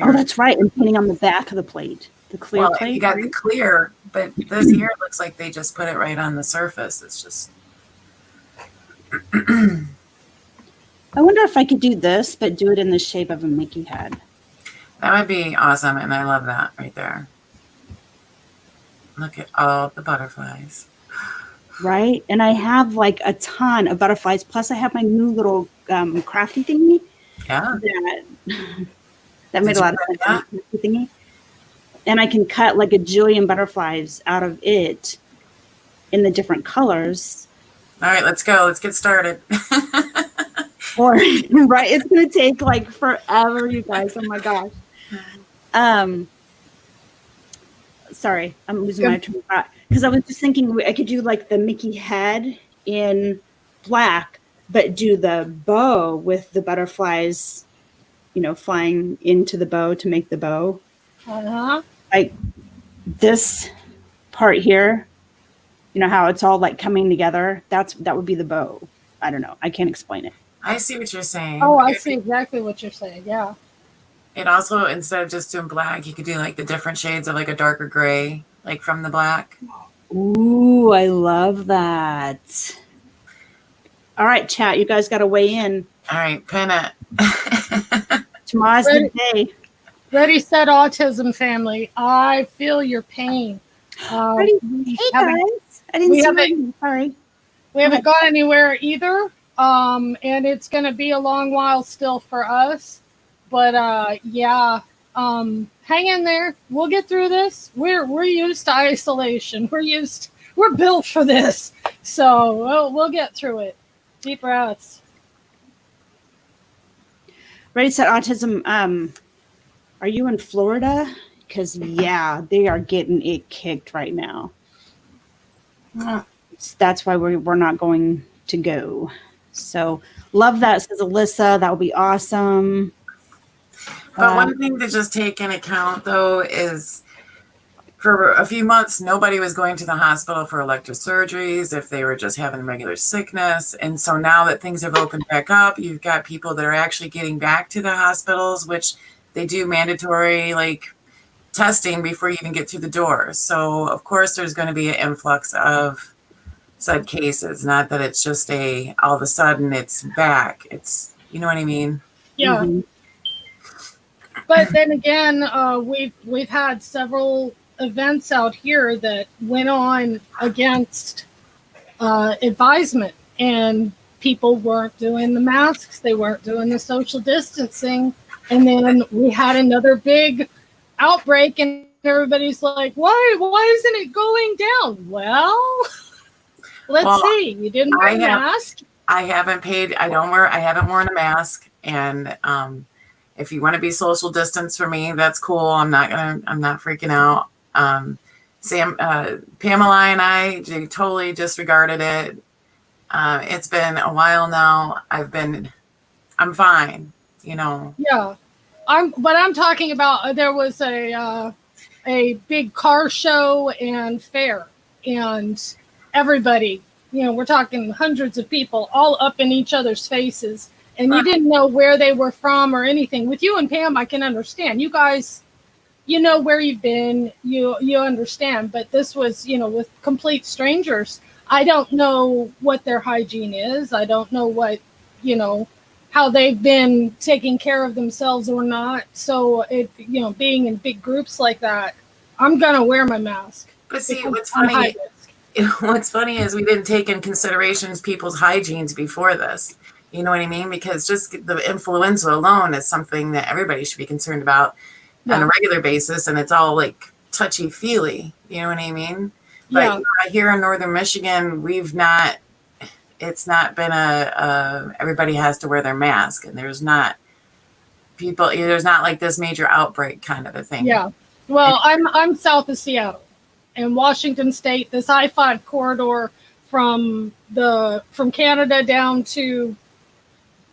Speaker 1: Oh, that's right. And painting on the back of the plate, the clear
Speaker 3: Well,
Speaker 1: plate.
Speaker 3: you got the clear, but this here looks like they just put it right on the surface. It's just.
Speaker 1: I wonder if I could do this, but do it in the shape of a Mickey head.
Speaker 3: That would be awesome, and I love that right there. Look at all the butterflies.
Speaker 1: Right? And I have like a ton of butterflies. Plus, I have my new little crafty thingy.
Speaker 3: Yeah.
Speaker 1: That made a lot of sense. Crafty thingy. And I can cut like a jillion butterflies out of it in the different colors.
Speaker 3: All right, let's go. Let's get started.
Speaker 1: Or right, it's gonna take like forever, you guys. Oh my gosh. Sorry, I'm losing my train of thought because I was just thinking I could do like the Mickey head in black, but do the bow with the butterflies, you know, flying into the bow to make the bow. Like this part here, you know how it's all like coming together. That would be the bow. I don't know. I can't explain it.
Speaker 3: I see what you're saying.
Speaker 2: Oh, I see exactly what you're saying. Yeah.
Speaker 3: It also, instead of just doing black, you could do like the different shades of like a darker gray, like from the black.
Speaker 1: Ooh, I love that. All right, chat. You guys got to weigh in.
Speaker 3: All right, pin it.
Speaker 1: Tomorrow's the day.
Speaker 2: Ready, set, autism family. I feel your pain.
Speaker 1: Hey guys. I didn't see you. Sorry.
Speaker 2: We haven't gone anywhere either. And it's going to be a long while still for us. But yeah, hang in there. We'll get through this. We're used to isolation. We're built for this. So we'll get through it. Deep breaths.
Speaker 1: Ready, set, autism. Are you in Florida? Because yeah, they are getting it kicked right now. That's why we're not going to go. So love that, says Alyssa. That would be awesome.
Speaker 3: But one thing to just take in account, though, is for a few months, nobody was going to the hospital for elective surgeries if they were just having regular sickness. And so now that things have opened back up, you've got people that are actually getting back to the hospitals, which they do mandatory like testing before you even get through the door. So, of course, there's going to be an influx of said cases. Not that it's just all of a sudden it's back. It's, you know what I mean?
Speaker 2: Yeah. Mm-hmm. But then again, we've had several events out here that went on against advisement, and people weren't doing the masks, they weren't doing the social distancing, and then we had another big outbreak, and everybody's like, why isn't it going down? Well, let's see. You didn't wear a mask.
Speaker 3: I haven't worn a mask, and if you want to be social distance for me, that's cool. I'm not freaking out. Pamela and I totally disregarded it. It's been a while now. I'm fine, you know.
Speaker 2: Yeah. I'm talking about, there was a big car show and fair, and everybody, you know, we're talking hundreds of people all up in each other's faces. And you didn't know where they were from or anything. With you and Pam, I can understand. You guys, you know where you've been. You understand. But this was, you know, with complete strangers. I don't know what their hygiene is. I don't know what, you know, how they've been taking care of themselves or not. So, you know, being in big groups like that, I'm going to wear my mask.
Speaker 3: But see, what's funny is we didn't take in considerations people's hygienes before this. You know what I mean? Because just the influenza alone is something that everybody should be concerned about on a regular basis. And it's all like touchy-feely. You know what I mean? But here in Northern Michigan, it's not been everybody has to wear their mask. And there's not like this major outbreak kind of a thing.
Speaker 2: Yeah. Well, I'm south of Seattle. In Washington State, this I-5 corridor from Canada down to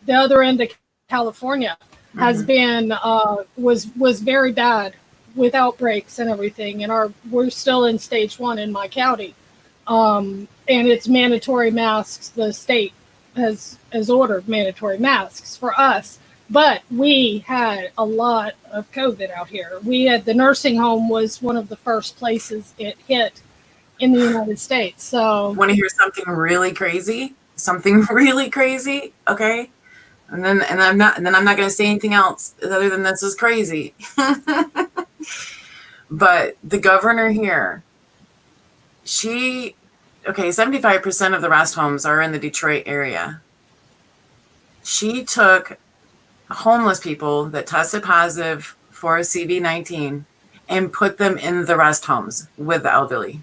Speaker 2: the other end of California has been was very bad with outbreaks and everything, and we're still in stage 1 in my county, and it's mandatory masks, the state, has ordered mandatory masks for us. But we had a lot of COVID out here. We had the nursing home was one of the first places it hit in the United States. So
Speaker 3: Want to hear something really crazy? Something really crazy? Okay. And then I'm not going to say anything else other than this is crazy. But the governor here, 75% of the rest homes are in the Detroit area. She took homeless people that tested positive for CV-19 and put them in the rest homes with the elderly.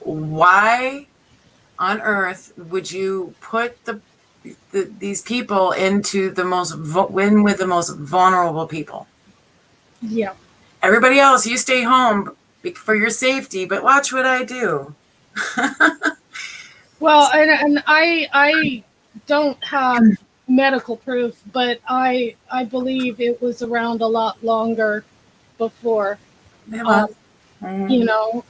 Speaker 3: Why on earth would you put these people into the most with the most vulnerable people?
Speaker 2: yeah.
Speaker 3: Everybody else, you stay home for your safety, but watch what I do.
Speaker 2: Well, and I don't have medical proof, but I believe it was around a lot longer before. You know,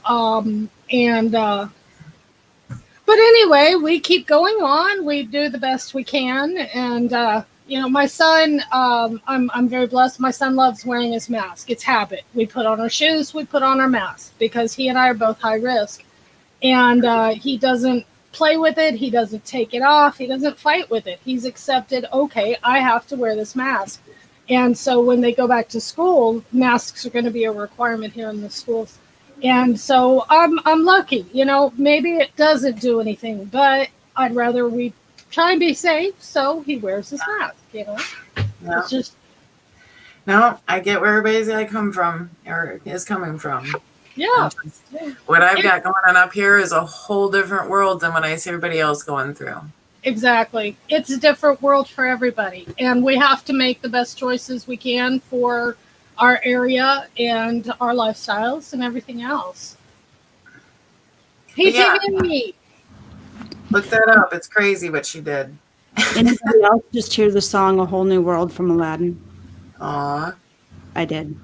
Speaker 2: but anyway, we keep going on. We do the best we can, and you know, my son, I'm very blessed. My son loves wearing his mask. It's habit. We put on our shoes, we put on our mask because he and I are both high risk, and he doesn't play with it. He doesn't take it off. He doesn't fight with it. He's accepted, okay, I have to wear this mask. And so when they go back to school, masks are going to be a requirement here in the schools. And so I'm lucky, you know, maybe it doesn't do anything, but I'd rather we try and be safe. So he wears his mask, you know.
Speaker 3: No.
Speaker 2: It's just.
Speaker 3: No, I get where everybody's coming from or is coming from.
Speaker 2: Yeah.
Speaker 3: What I've got going on up here is a whole different world than what I see everybody else going through.
Speaker 2: Exactly. It's a different world for everybody. And we have to make the best choices we can for our area and our lifestyles and everything else. PG&E.
Speaker 3: Look that up. It's crazy what she did.
Speaker 1: Anybody else just hear the song A Whole New World from Aladdin?
Speaker 3: Aw.
Speaker 1: I did.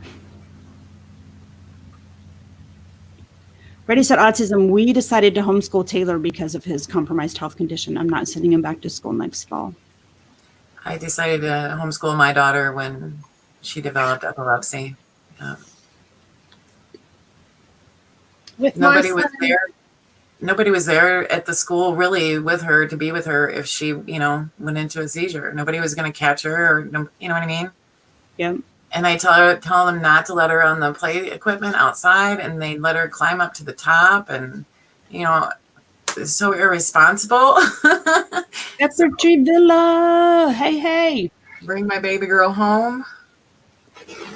Speaker 1: Freddie said autism. We decided to homeschool Taylor because of his compromised health condition. I'm not sending him back to school next fall.
Speaker 3: I decided to homeschool my daughter when she developed epilepsy. Nobody was there. Nobody was there at the school really with her to be with her if she, you know, went into a seizure. Nobody was going to catch her, or you know what I mean?
Speaker 1: Yeah.
Speaker 3: And I tell them not to let her on the play equipment outside, and they let her climb up to the top, and you know, it's so irresponsible.
Speaker 1: Pepper Tree Villa. Hey.
Speaker 3: Bring my baby girl home.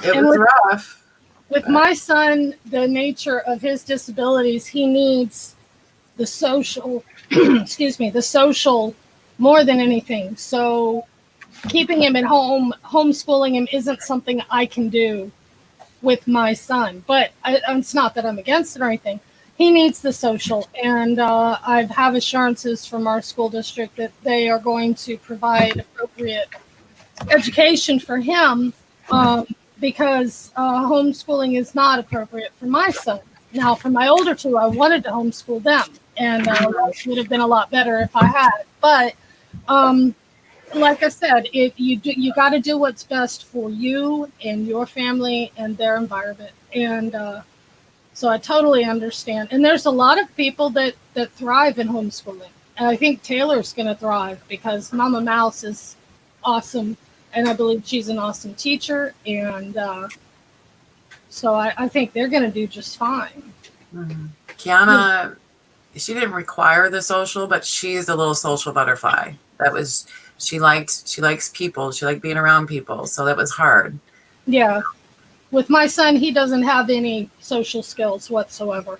Speaker 3: It was rough.
Speaker 2: With my son, the nature of his disabilities, he needs the social, the social more than anything. So keeping him at home, homeschooling him isn't something I can do with my son. But it's not that I'm against it or anything. He needs the social. And I have assurances from our school district that they are going to provide appropriate education for him because homeschooling is not appropriate for my son. Now, for my older two, I wanted to homeschool them. And it would have been a lot better if I had. But like I said, if you got to do what's best for you and your family and their environment. And so I totally understand. And there's a lot of people that thrive in homeschooling. And I think Taylor's going to thrive because Momma Mouse is awesome. And I believe she's an awesome teacher. And so I think they're going to do just fine.
Speaker 3: Mm-hmm. Kiana, she didn't require the social, but she's a little social butterfly. She likes people. She liked being around people. So that was hard.
Speaker 2: Yeah. With my son, he doesn't have any social skills whatsoever.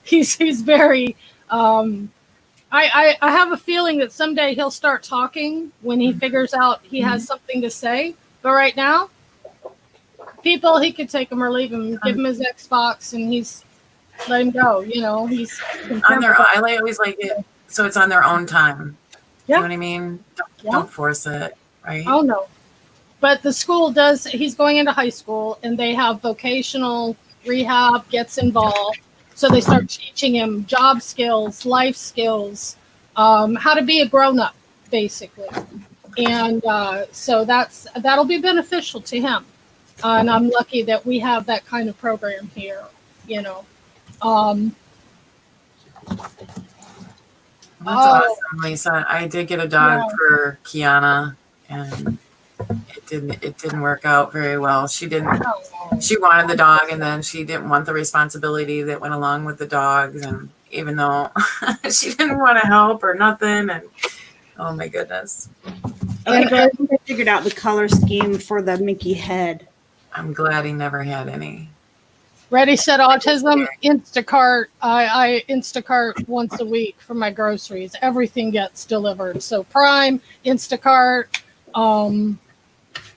Speaker 2: He's very, I have a feeling that someday he'll start talking when he figures out he has something to say. But right now, people, he could take him or leave him, give him his Xbox, and let him go. You know, he's
Speaker 3: on their. I always like it, so it's on their own time.
Speaker 2: Yeah.
Speaker 3: You know what I mean? Don't force it, right?
Speaker 2: Oh no, but the school does. He's going into high school, and they have vocational rehab, gets involved. So they start teaching him job skills, life skills, how to be a grown-up, basically. And so that'll be beneficial to him. And I'm lucky that we have that kind of program here, you know.
Speaker 3: That's awesome, Lisa. I did get a dog for Kiana, and it didn't work out very well. She wanted the dog, and then she didn't want the responsibility that went along with the dogs, and even though she didn't want to help or nothing, and oh my goodness.
Speaker 1: Okay, but I think I figured out the color scheme for the Mickey head.
Speaker 3: I'm glad he never had any.
Speaker 2: Ready, Set Autism, Instacart. I Instacart once a week for my groceries. Everything gets delivered. So Prime, Instacart,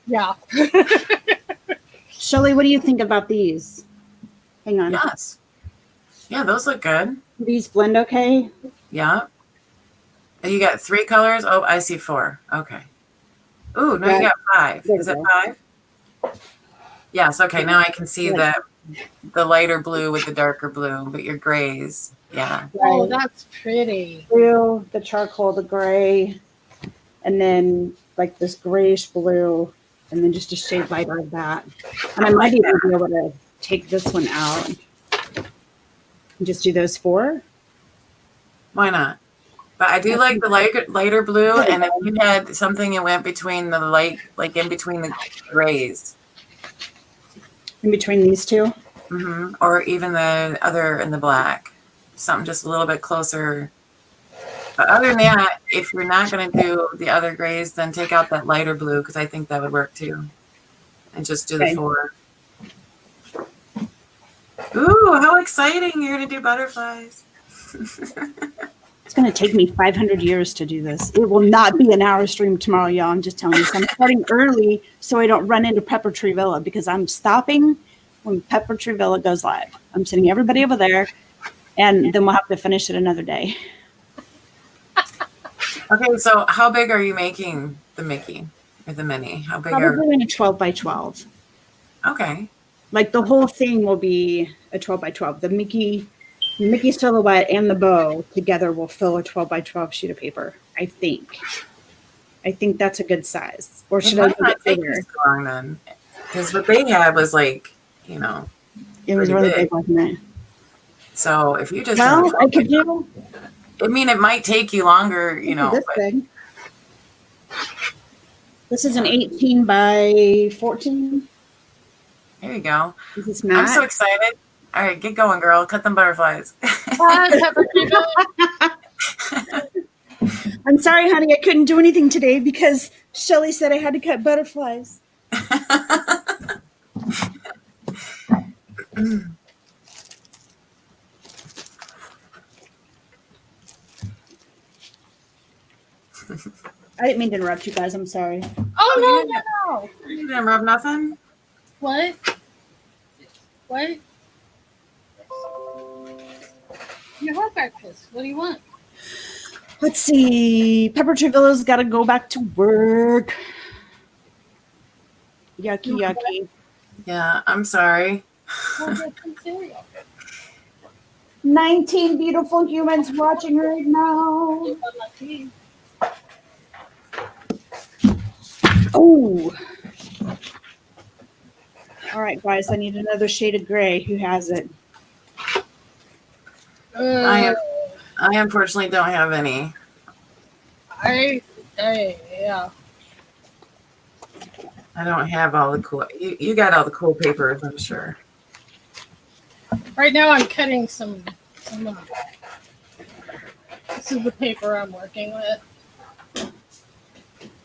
Speaker 2: yeah.
Speaker 1: Shelly, what do you think about these? Hang on.
Speaker 3: Yes. Yeah, those look good.
Speaker 1: These blend okay?
Speaker 3: Yeah. And you got 3 colors? Oh, I see 4. Okay. Ooh, no, you got 5. Is it 5? Yes, okay. Now I can see the lighter blue with the darker blue, but your grays. Yeah.
Speaker 2: Oh, that's pretty.
Speaker 1: Blue, the charcoal, the gray, and then like this grayish blue, and then just a shade lighter of that. And I might even be able to take this one out and just do those 4.
Speaker 3: Why not? But I do like the lighter blue, and if you had something that went between the light, like in between the grays.
Speaker 1: In between these two?
Speaker 3: Mm-hmm. Or even the other in the black. Something just a little bit closer. But other than that, if you're not going to do the other grays, then take out that lighter blue, because I think that would work too. And just do the 4. Ooh, how exciting. You're going to do butterflies.
Speaker 1: It's going to take me 500 years to do this. It will not be an hour stream tomorrow, y'all. I'm just telling you. So I'm starting early so I don't run into Pepper Tree Villa, because I'm stopping when Pepper Tree Villa goes live. I'm sending everybody over there, and then we'll have to finish it another day.
Speaker 3: Okay, so how big are you making the Mickey or the Minnie? How big
Speaker 1: Probably in a 12 by 12.
Speaker 3: Okay.
Speaker 1: Like the whole thing will be a 12 by 12. The Mickey silhouette and the bow together will fill a 12 by 12 sheet of paper, I think. I think that's a good size. Or should I make it bigger?
Speaker 3: Long then, because what they had was like, you know,
Speaker 1: it was really big, wasn't it?
Speaker 3: So if you just
Speaker 1: I could do.
Speaker 3: I mean, it might take you longer, you know.
Speaker 1: This big. This is an 18 by 14.
Speaker 3: There you go.
Speaker 1: This is matte.
Speaker 3: I'm so excited. All right, get going, girl. Cut them butterflies.
Speaker 1: I'm sorry, honey. I couldn't do anything today because Shelly said I had to cut butterflies. I didn't mean to interrupt you guys. I'm sorry.
Speaker 2: Oh, no.
Speaker 3: You didn't rub nothing?
Speaker 2: What? You have breakfast. What do you want?
Speaker 1: Let's see. Pepper Tree Villa's got to go back to work. Yucky.
Speaker 3: Yeah, I'm sorry.
Speaker 2: We'll get some cereal.
Speaker 1: 19 beautiful humans watching right now. Oh. All right, guys. I need another shade of gray. Who has it?
Speaker 3: I unfortunately don't have any.
Speaker 2: Yeah.
Speaker 3: I don't have all the cool. You got all the cool papers, I'm sure.
Speaker 2: Right now, I'm cutting some. This is the paper I'm working with,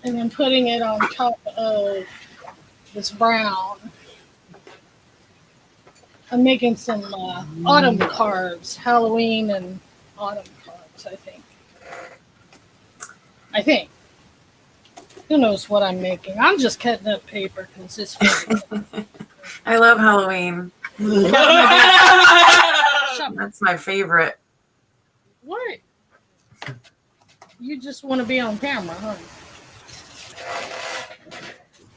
Speaker 2: and then putting it on top of this brown. I'm making some autumn cards, Halloween and autumn cards, I think. Who knows what I'm making? I'm just cutting up paper because it's fun.
Speaker 3: I love Halloween. That's my favorite.
Speaker 2: What? You just want to be on camera, huh?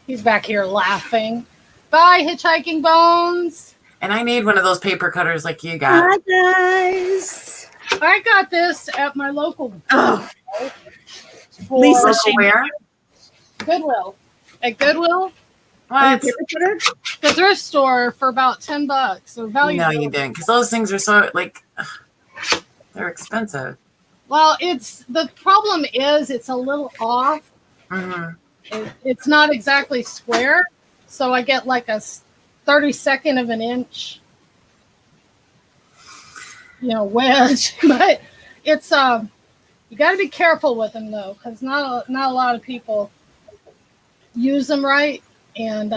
Speaker 2: He's back here laughing. Bye, Hitchhiking Bones.
Speaker 3: And I need one of those paper cutters like you got.
Speaker 1: Hi, guys.
Speaker 2: I got this at my local
Speaker 1: Oh,
Speaker 2: for
Speaker 1: Lisa,
Speaker 3: Where?
Speaker 2: Goodwill. At Goodwill,
Speaker 3: What?
Speaker 1: paper cutter?
Speaker 2: the thrift store for about $10. So value.
Speaker 3: No, you didn't. Because those things are so, like, they're expensive.
Speaker 2: Well, the problem is it's a little off. It's not exactly square, so I get like a 32nd of an inch, wedge. But it's you got to be careful with them though, because not a lot of people use them right. And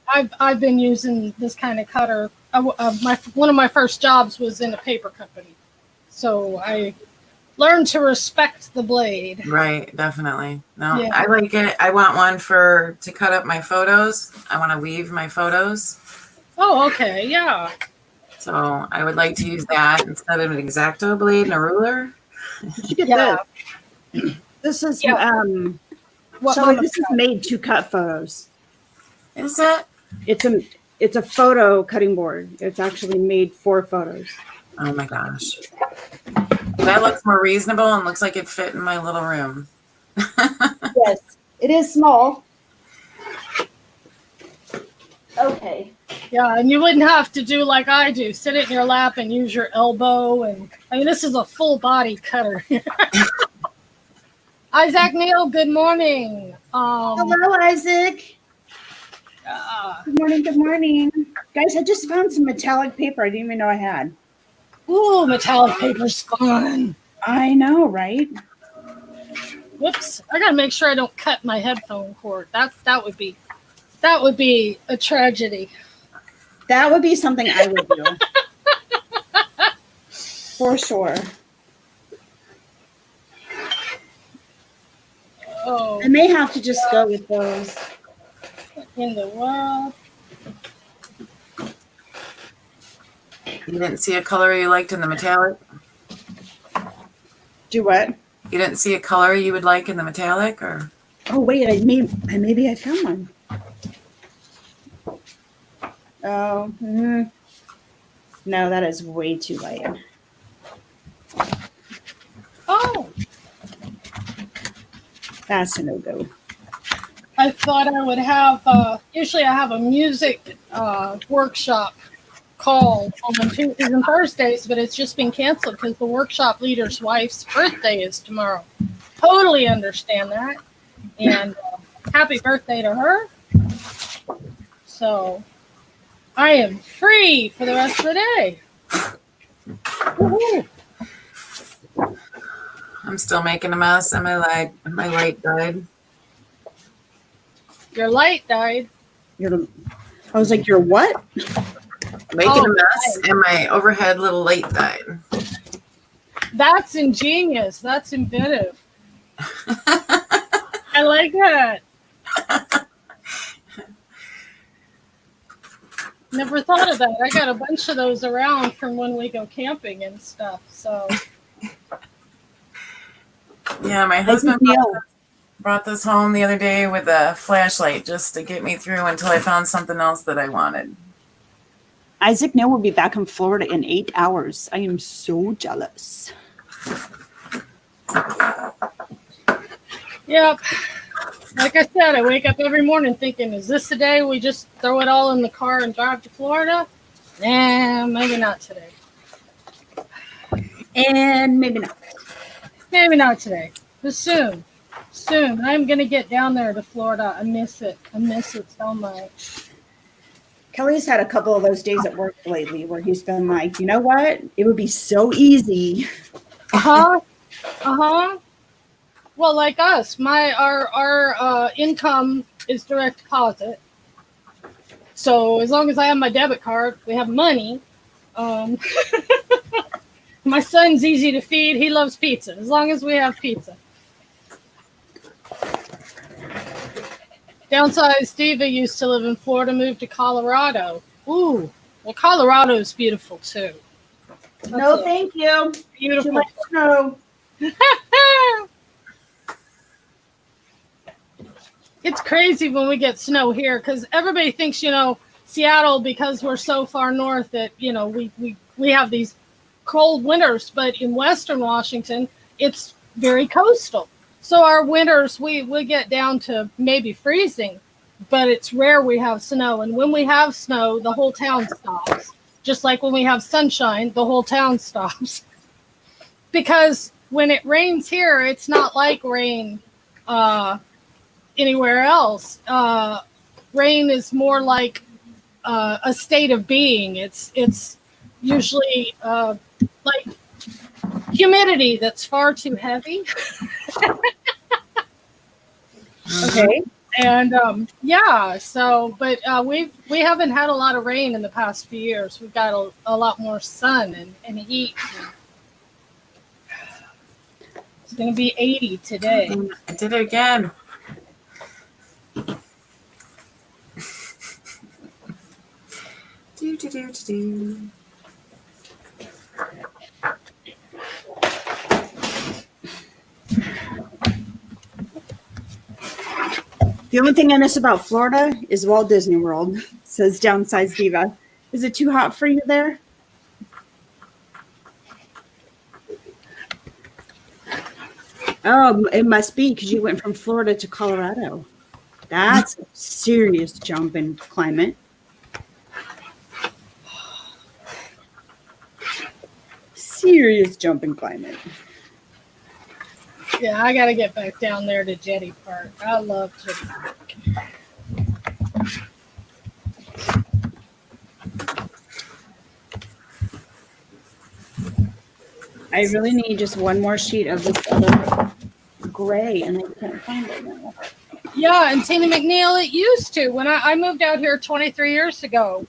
Speaker 2: I've been using this kind of cutter. One of my first jobs was in a paper company, so I learned to respect the blade.
Speaker 3: Right, definitely. No,
Speaker 2: Yeah.
Speaker 3: I like it. I want one to cut up my photos. I want to weave my photos.
Speaker 2: Oh, okay, yeah.
Speaker 3: So I would like to use that instead of an X-Acto blade and a ruler.
Speaker 1: Did you get
Speaker 2: Yeah.
Speaker 1: this? This is
Speaker 2: What
Speaker 1: Shelley,
Speaker 2: Momma
Speaker 1: this is made to cut photos.
Speaker 3: Is it?
Speaker 1: It's a photo cutting board. It's actually made for photos.
Speaker 3: Oh my gosh. That looks more reasonable and looks like it fit in my little room.
Speaker 1: Yes, it is small. Okay.
Speaker 2: Yeah, and you wouldn't have to do like I do, sit it in your lap and use your elbow. And I mean, this is a full body cutter. Isaac Neal, good morning.
Speaker 1: Hello, Isaac. Good morning. Good morning, guys. I just found some metallic paper. I didn't even know I had.
Speaker 2: Ooh, metallic paper's fun.
Speaker 1: I know, right?
Speaker 2: Whoops! I gotta make sure I don't cut my headphone cord. That would be a tragedy.
Speaker 1: That would be something I would do. For sure.
Speaker 2: Oh,
Speaker 1: I may have to just go with those.
Speaker 2: in the world.
Speaker 3: You didn't see a color you liked in the metallic?
Speaker 1: Do what?
Speaker 3: You didn't see a color you would like in the metallic, or?
Speaker 1: Oh wait, maybe I found one. Oh, no, that is way too light.
Speaker 2: Oh,
Speaker 1: That's a no-go.
Speaker 2: I thought I would have. Usually, I have a music workshop call on Tuesdays and Thursdays, but it's just been canceled because the workshop leader's wife's birthday is tomorrow. Totally understand that, and happy birthday to her. So I am free for the rest of the day. Woo-hoo.
Speaker 3: I'm still making a mess, and my light died.
Speaker 2: Your light died.
Speaker 1: I was like, you're what?
Speaker 3: Making a mess, and my overhead little light died.
Speaker 2: That's ingenious. That's inventive. I like that. Never thought of that. I got a bunch of those around from when we go camping and stuff. So
Speaker 3: Yeah, my husband brought this home the other day with a flashlight just to get me through until I found something else that I wanted.
Speaker 1: Isaac Neal will be back in Florida in 8 hours. I am so jealous.
Speaker 2: Yep. Like I said, I wake up every morning thinking, is this the day we just throw it all in the car and drive to Florida? Nah, maybe not today.
Speaker 1: And maybe not.
Speaker 2: Maybe not today, but soon. Soon. I'm going to get down there to Florida. I miss it. I miss it so much.
Speaker 1: Kelly's had a couple of those days at work lately where he's been like, you know what? It would be so easy.
Speaker 2: Uh-huh. Uh-huh. Well, like us, our income is direct deposit. So as long as I have my debit card, we have money. My son's easy to feed. He loves pizza. As long as we have pizza. Downsized Diva used to live in Florida, moved to Colorado. Ooh, well, Colorado's beautiful too.
Speaker 1: No, thank you.
Speaker 2: Beautiful.
Speaker 1: Too much snow.
Speaker 2: It's crazy when we get snow here because everybody thinks, Seattle, because we're so far north that, you know, we have these cold winters, but in Western Washington, it's very coastal. So our winters, we get down to maybe freezing, but it's rare we have snow. And when we have snow, the whole town stops. Just like when we have sunshine, the whole town stops. Because when it rains here, it's not like rain anywhere else. Rain is more like a state of being. It's usually like humidity that's far too heavy.
Speaker 1: Okay.
Speaker 2: And yeah, so but we haven't had a lot of rain in the past few years. We've got a lot more sun and heat. It's going to be 80 today.
Speaker 3: I did it again. Do.
Speaker 1: The only thing I miss about Florida is Walt Disney World, says Downsize Diva. Is it too hot for you there? Oh, it must be because you went from Florida to Colorado. That's a serious jump in climate. Serious jump in climate.
Speaker 2: Yeah, I got to get back down there to Jetty Park. I love Jetty Park.
Speaker 1: I really need just one more sheet of this other gray, and I can't find it now.
Speaker 2: Yeah, and Tina McNeil, it used to. When I moved out here 23 years ago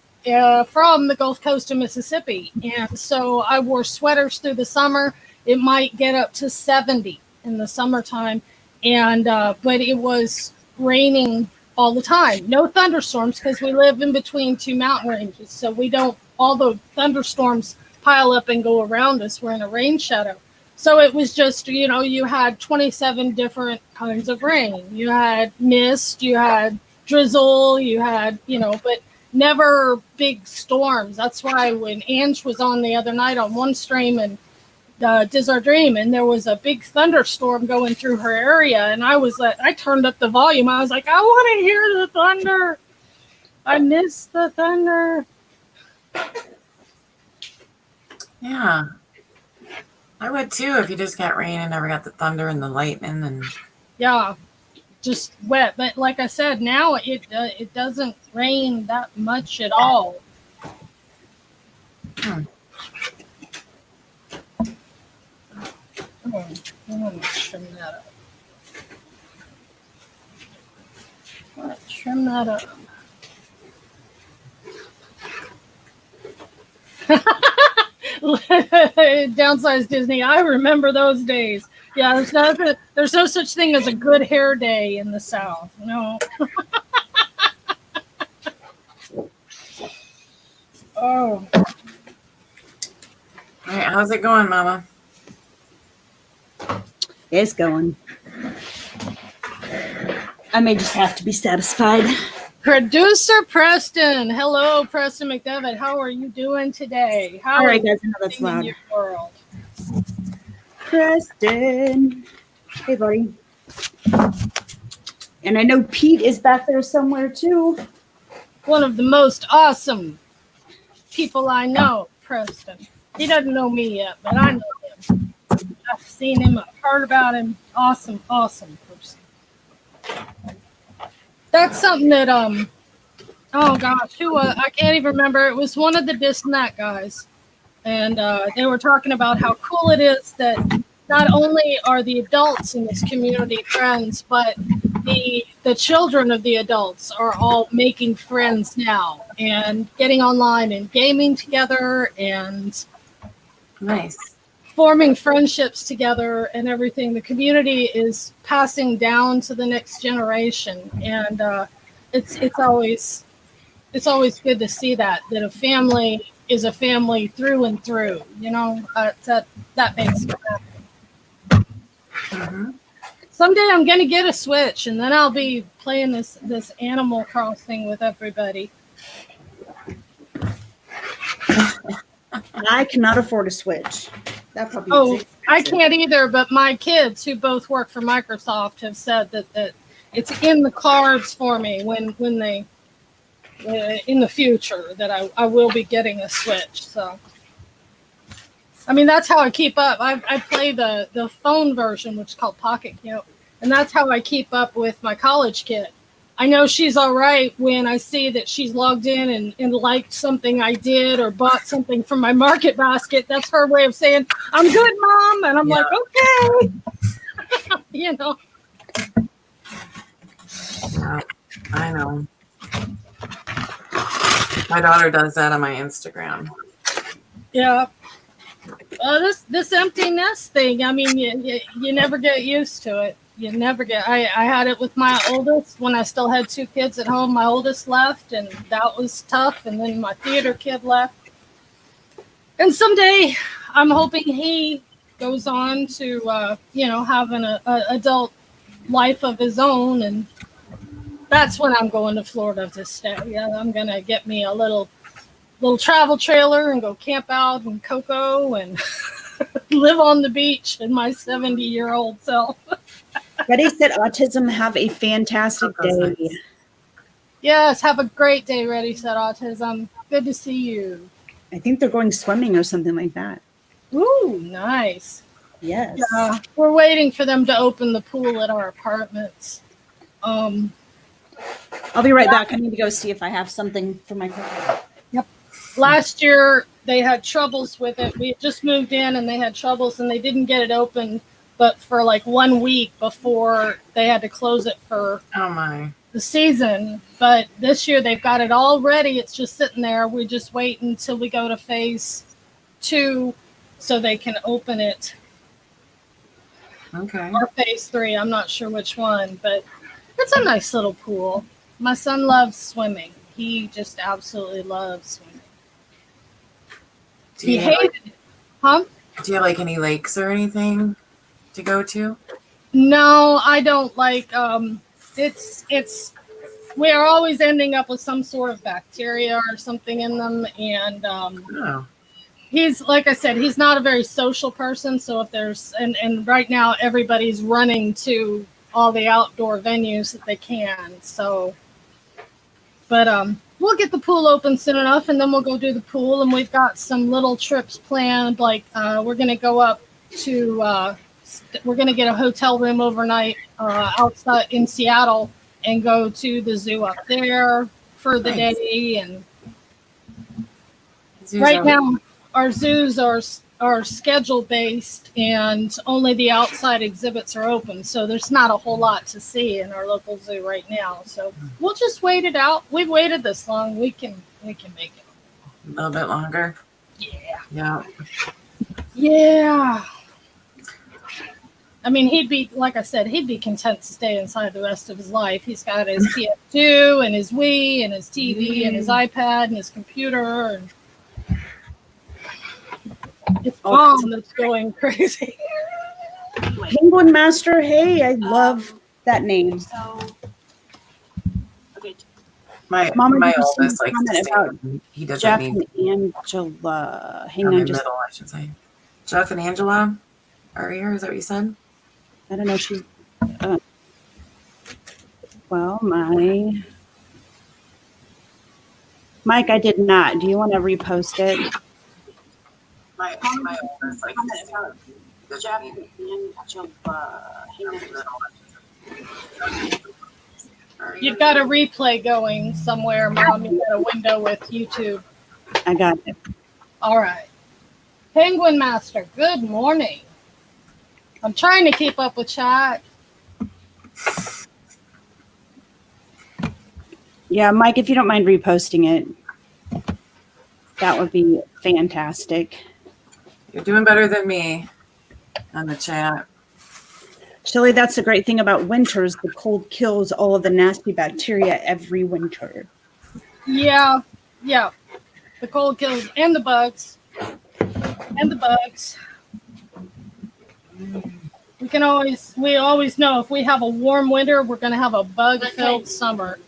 Speaker 2: from the Gulf Coast of Mississippi, and so I wore sweaters through the summer. It might get up to 70 in the summertime, and but it was raining all the time. No thunderstorms because we live in between two mountain ranges, so we don't. All the thunderstorms pile up and go around us. We're in a rain shadow. So it was just, you know, you had 27 different kinds of rain. You had mist, you had drizzle, you had, you know, but never big storms. That's why when Ange was on the other night on one stream and Diz Our Dream, and there was a big thunderstorm going through her area, and I turned up the volume. I was like, I want to hear the thunder. I miss the thunder.
Speaker 3: Yeah. I would too if you just got rain and never got the thunder and the lightning and
Speaker 2: Yeah, just wet. But like I said, now it doesn't rain that much at all.
Speaker 3: Hmm.
Speaker 2: I'm gonna trim that up. Trim that up. Downsize Disney. I remember those days. Yeah, there's no such thing as a good hair day in the South. No. Oh.
Speaker 3: All right, how's it going, Mama?
Speaker 1: It's going. I may just have to be satisfied.
Speaker 2: Producer Preston. Hello, Preston McDevitt. How are you doing today? How
Speaker 1: All right,
Speaker 2: are
Speaker 1: guys, I
Speaker 2: you
Speaker 1: know that's
Speaker 2: doing in
Speaker 1: loud.
Speaker 2: your world?
Speaker 1: Preston. Hey, buddy. And I know Pete is back there somewhere, too.
Speaker 2: One of the most awesome people I know, Preston. He doesn't know me yet, but I know him. I've seen him, I've heard about him. Awesome, awesome person. That's something that oh gosh, who I can't even remember. It was one of the Disney guys, and they were talking about how cool it is that not only are the adults in this community friends, but the children of the adults are all making friends now and getting online and gaming together and
Speaker 3: Nice.
Speaker 2: forming friendships together and everything. The community is passing down to the next generation, and it's always good to see that a family is a family through and through. You know, that makes me happy.
Speaker 3: Mm-hmm.
Speaker 2: Someday I'm gonna get a Switch, and then I'll be playing this Animal Crossing with everybody.
Speaker 1: I cannot afford a Switch. That puppy
Speaker 2: Oh,
Speaker 1: is
Speaker 2: I can't either, but my kids who both work for Microsoft have said that it's in the cards for me when they in the future that I will be getting a Switch. So, I mean, that's how I keep up. I play the phone version, which is called Pocket Camp, and that's how I keep up with my college kid. I know she's all right when I see that she's logged in and liked something I did or bought something from my market basket. That's her way of saying, I'm good, Mom. And I'm like, okay. You know.
Speaker 3: Yeah, I know. My daughter does that on my Instagram.
Speaker 2: Yeah. This empty nest thing, I mean, you never get used to it. You never get. I had it with my oldest when I still had 2 kids at home. My oldest left, and that was tough. And then my theater kid left. And someday, I'm hoping he goes on to, have an adult life of his own, and that's when I'm going to Florida to stay. Yeah, I'm gonna get me a little travel trailer and go camp out in Cocoa and live on the beach in my 70-year-old self.
Speaker 1: Reddy said autism have a fantastic day.
Speaker 3: Nice.
Speaker 2: Yes, have a great day, Reddy said autism. Good to see you.
Speaker 1: I think they're going swimming or something like that.
Speaker 2: Ooh, nice.
Speaker 1: Yes.
Speaker 2: Yeah, we're waiting for them to open the pool at our apartments.
Speaker 1: I'll be right back. I need to go see if I have something for my cooking.
Speaker 2: Yep. Last year they had troubles with it. We had just moved in and they had troubles and they didn't get it open, but for like 1 week before they had to close it for the season. But this year they've got it all ready. It's just sitting there. We just wait until we go to phase 2 so they can open it.
Speaker 3: Okay.
Speaker 2: Or phase 3. I'm not sure which one, but it's a nice little pool. My son loves swimming. He just absolutely loves swimming. He hated it. Huh?
Speaker 3: Do you have like any lakes or anything to go to?
Speaker 2: No, I don't like it's we are always ending up with some sort of bacteria or something in them, and he's, like I said, he's not a very social person, so if there's and right now everybody's running to all the outdoor venues that they can, so but we'll get the pool open soon enough, and then we'll go do the pool, and we've got some little trips planned, like we're going to go up to we're going to get a hotel room overnight outside in Seattle and go to the zoo up there for the day. And right now our zoos are schedule based and only the outside exhibits are open, so there's not a whole lot to see in our local zoo right now, so we'll just wait it out. We've waited this long, we can make it
Speaker 3: a little bit longer.
Speaker 2: Yeah. I mean, he'd be, like I said, he'd be content to stay inside the rest of his life. He's got his PS2 and his Wii and his TV and his iPad and his computer, and it's Mom that's going crazy.
Speaker 1: Penguin Master, hey, I love that name.
Speaker 3: My oldest likes to say he doesn't
Speaker 1: Jeff
Speaker 3: need
Speaker 1: and Angela. Hang
Speaker 3: on,
Speaker 1: on,
Speaker 3: just middle, I should say. Jeff and Angela are here. Is that what you said?
Speaker 1: I don't know. She's well, Mike, I did not. Do you want to repost it?
Speaker 3: My oldest likes to say Jeff and Angela.
Speaker 2: You've got a replay going somewhere, Mom. You've got a window with YouTube.
Speaker 1: I got it.
Speaker 2: All right. Penguin Master, good morning. I'm trying to keep up with chat.
Speaker 1: Yeah, Mike, if you don't mind reposting it, that would be fantastic.
Speaker 3: You're doing better than me on the chat.
Speaker 1: Chili, that's the great thing about winters. The cold kills all of the nasty bacteria every winter.
Speaker 2: Yeah. The cold kills and the bugs. We always know if we have a warm winter, we're going to have a bug-filled summer.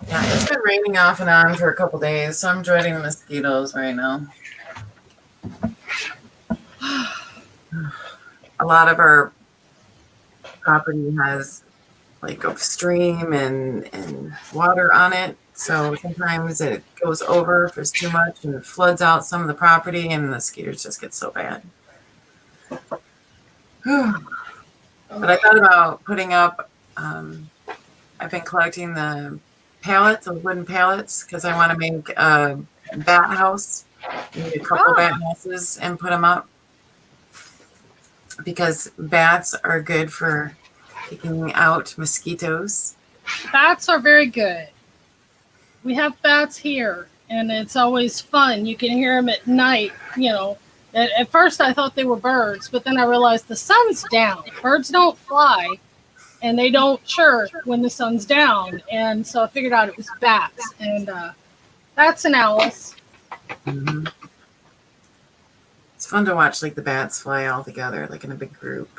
Speaker 3: Yeah, it's been raining off and on for a couple days, so I'm dreading the mosquitoes right now. A lot of our property has like a stream and water on it, so sometimes it goes over if there's too much and it floods out some of the property, and the mosquitoes just get so bad. But I thought about putting up, I've been collecting the pallets, the wooden pallets, because I want to make a bat house, maybe a couple bat houses, and put them up. Because bats are good for taking out mosquitoes.
Speaker 2: Bats are very good. We have bats here, and it's always fun. You can hear them at night, you know. At first I thought they were birds, but then I realized the sun's down. Birds don't fly, and they don't chirp when the sun's down. And so I figured out it was bats. And that's an Alice.
Speaker 3: Mm-hmm. It's fun to watch like the bats fly all together, like in a big group.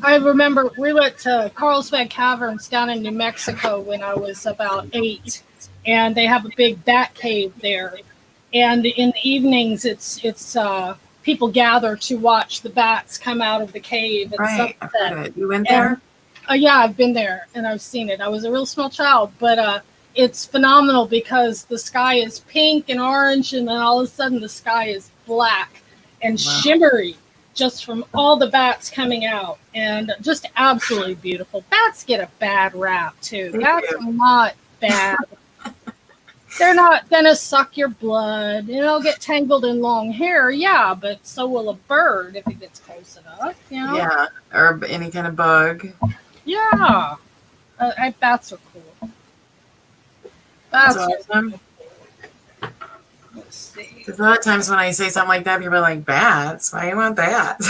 Speaker 2: I remember we went to Carlsbad Caverns down in New Mexico when I was about 8, and they have a big bat cave there. And in the evenings, it's people gather to watch the bats come out of the cave.
Speaker 3: Right, I've heard of it. You went there?
Speaker 2: Yeah, I've been there and I've seen it. I was a real small child, but it's phenomenal because the sky is pink and orange, and then all of a sudden the sky is black and shimmery just from all the bats coming out, and just absolutely beautiful. Bats get a bad rap too. Bats are not bad. They're not gonna suck your blood. They'll get tangled in long hair, yeah, but so will a bird if it gets close enough. You know?
Speaker 3: Yeah, or any kind of bug.
Speaker 2: Yeah, bats are cool. Bats are
Speaker 3: awesome.
Speaker 2: Let's see.
Speaker 3: Because a lot of times when I say something like that, people are like, bats? Why do you want bats?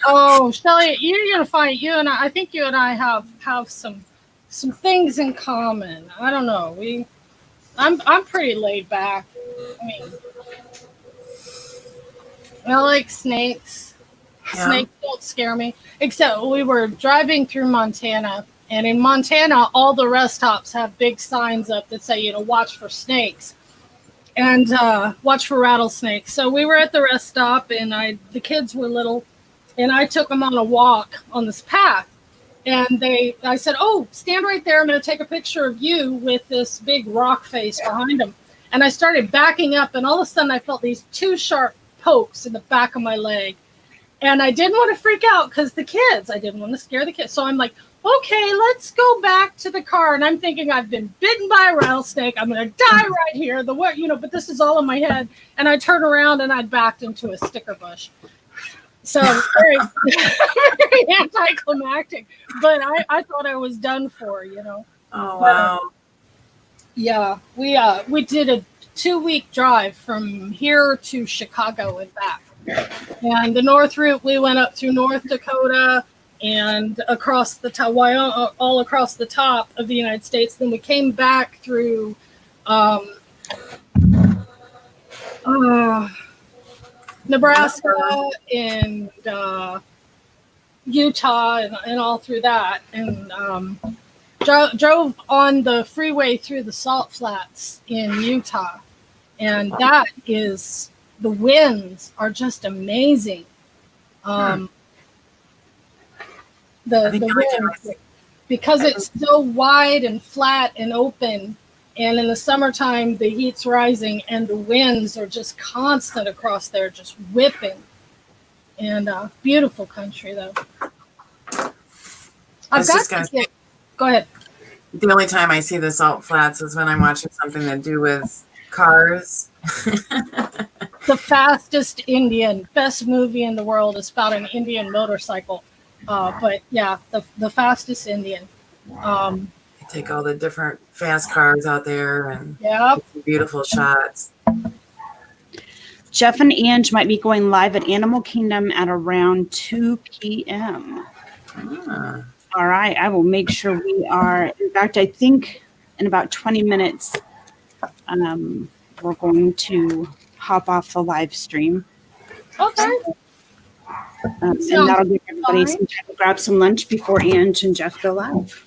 Speaker 2: Oh, Shelley, you're gonna find I think you and I have some things in common. I don't know. I'm pretty laid back. I mean, I like snakes. Yeah. Snakes don't scare me. Except we were driving through Montana, and in Montana, all the rest stops have big signs up that say, watch for snakes and watch for rattlesnakes. So we were at the rest stop, and the kids were little, and I took them on a walk on this path. And I said, oh, stand right there. I'm going to take a picture of you with this big rock face behind them. And I started backing up, and all of a sudden I felt these 2 sharp pokes in the back of my leg. And I didn't want to freak out because I didn't want to scare the kids. So I'm like, okay, let's go back to the car. And I'm thinking I've been bitten by a rattlesnake. I'm going to die right here. But this is all in my head. And I turned around and I backed into a sticker bush. So very, very anticlimactic, but I thought I was done for,
Speaker 3: Oh, wow.
Speaker 2: Yeah, we did a 2-week drive from here to Chicago and back. And the north route, we went up through North Dakota and across the top, all across the top of the United States. Then we came back through Nebraska and Utah and all through that, and drove on the freeway through the salt flats in Utah, and the winds are just amazing. The winds, because it's so wide and flat and open. And in the summertime, the heat's rising and the winds are just constant across there, just whipping. And beautiful country, though. Go ahead.
Speaker 3: The only time I see the salt flats is when I'm watching something to do with cars.
Speaker 2: The Fastest Indian, best movie in the world, is about an Indian motorcycle. But yeah, the Fastest Indian.
Speaker 3: Take all the different fast cars out there and beautiful shots.
Speaker 1: Jeff and Ange might be going live at Animal Kingdom at around 2 p.m. All right. I will make sure we are. In fact, I think in about 20 minutes, we're going to hop off the live stream.
Speaker 2: Okay.
Speaker 1: And that'll give everybody some time to grab some lunch before Ange and Jeff go live.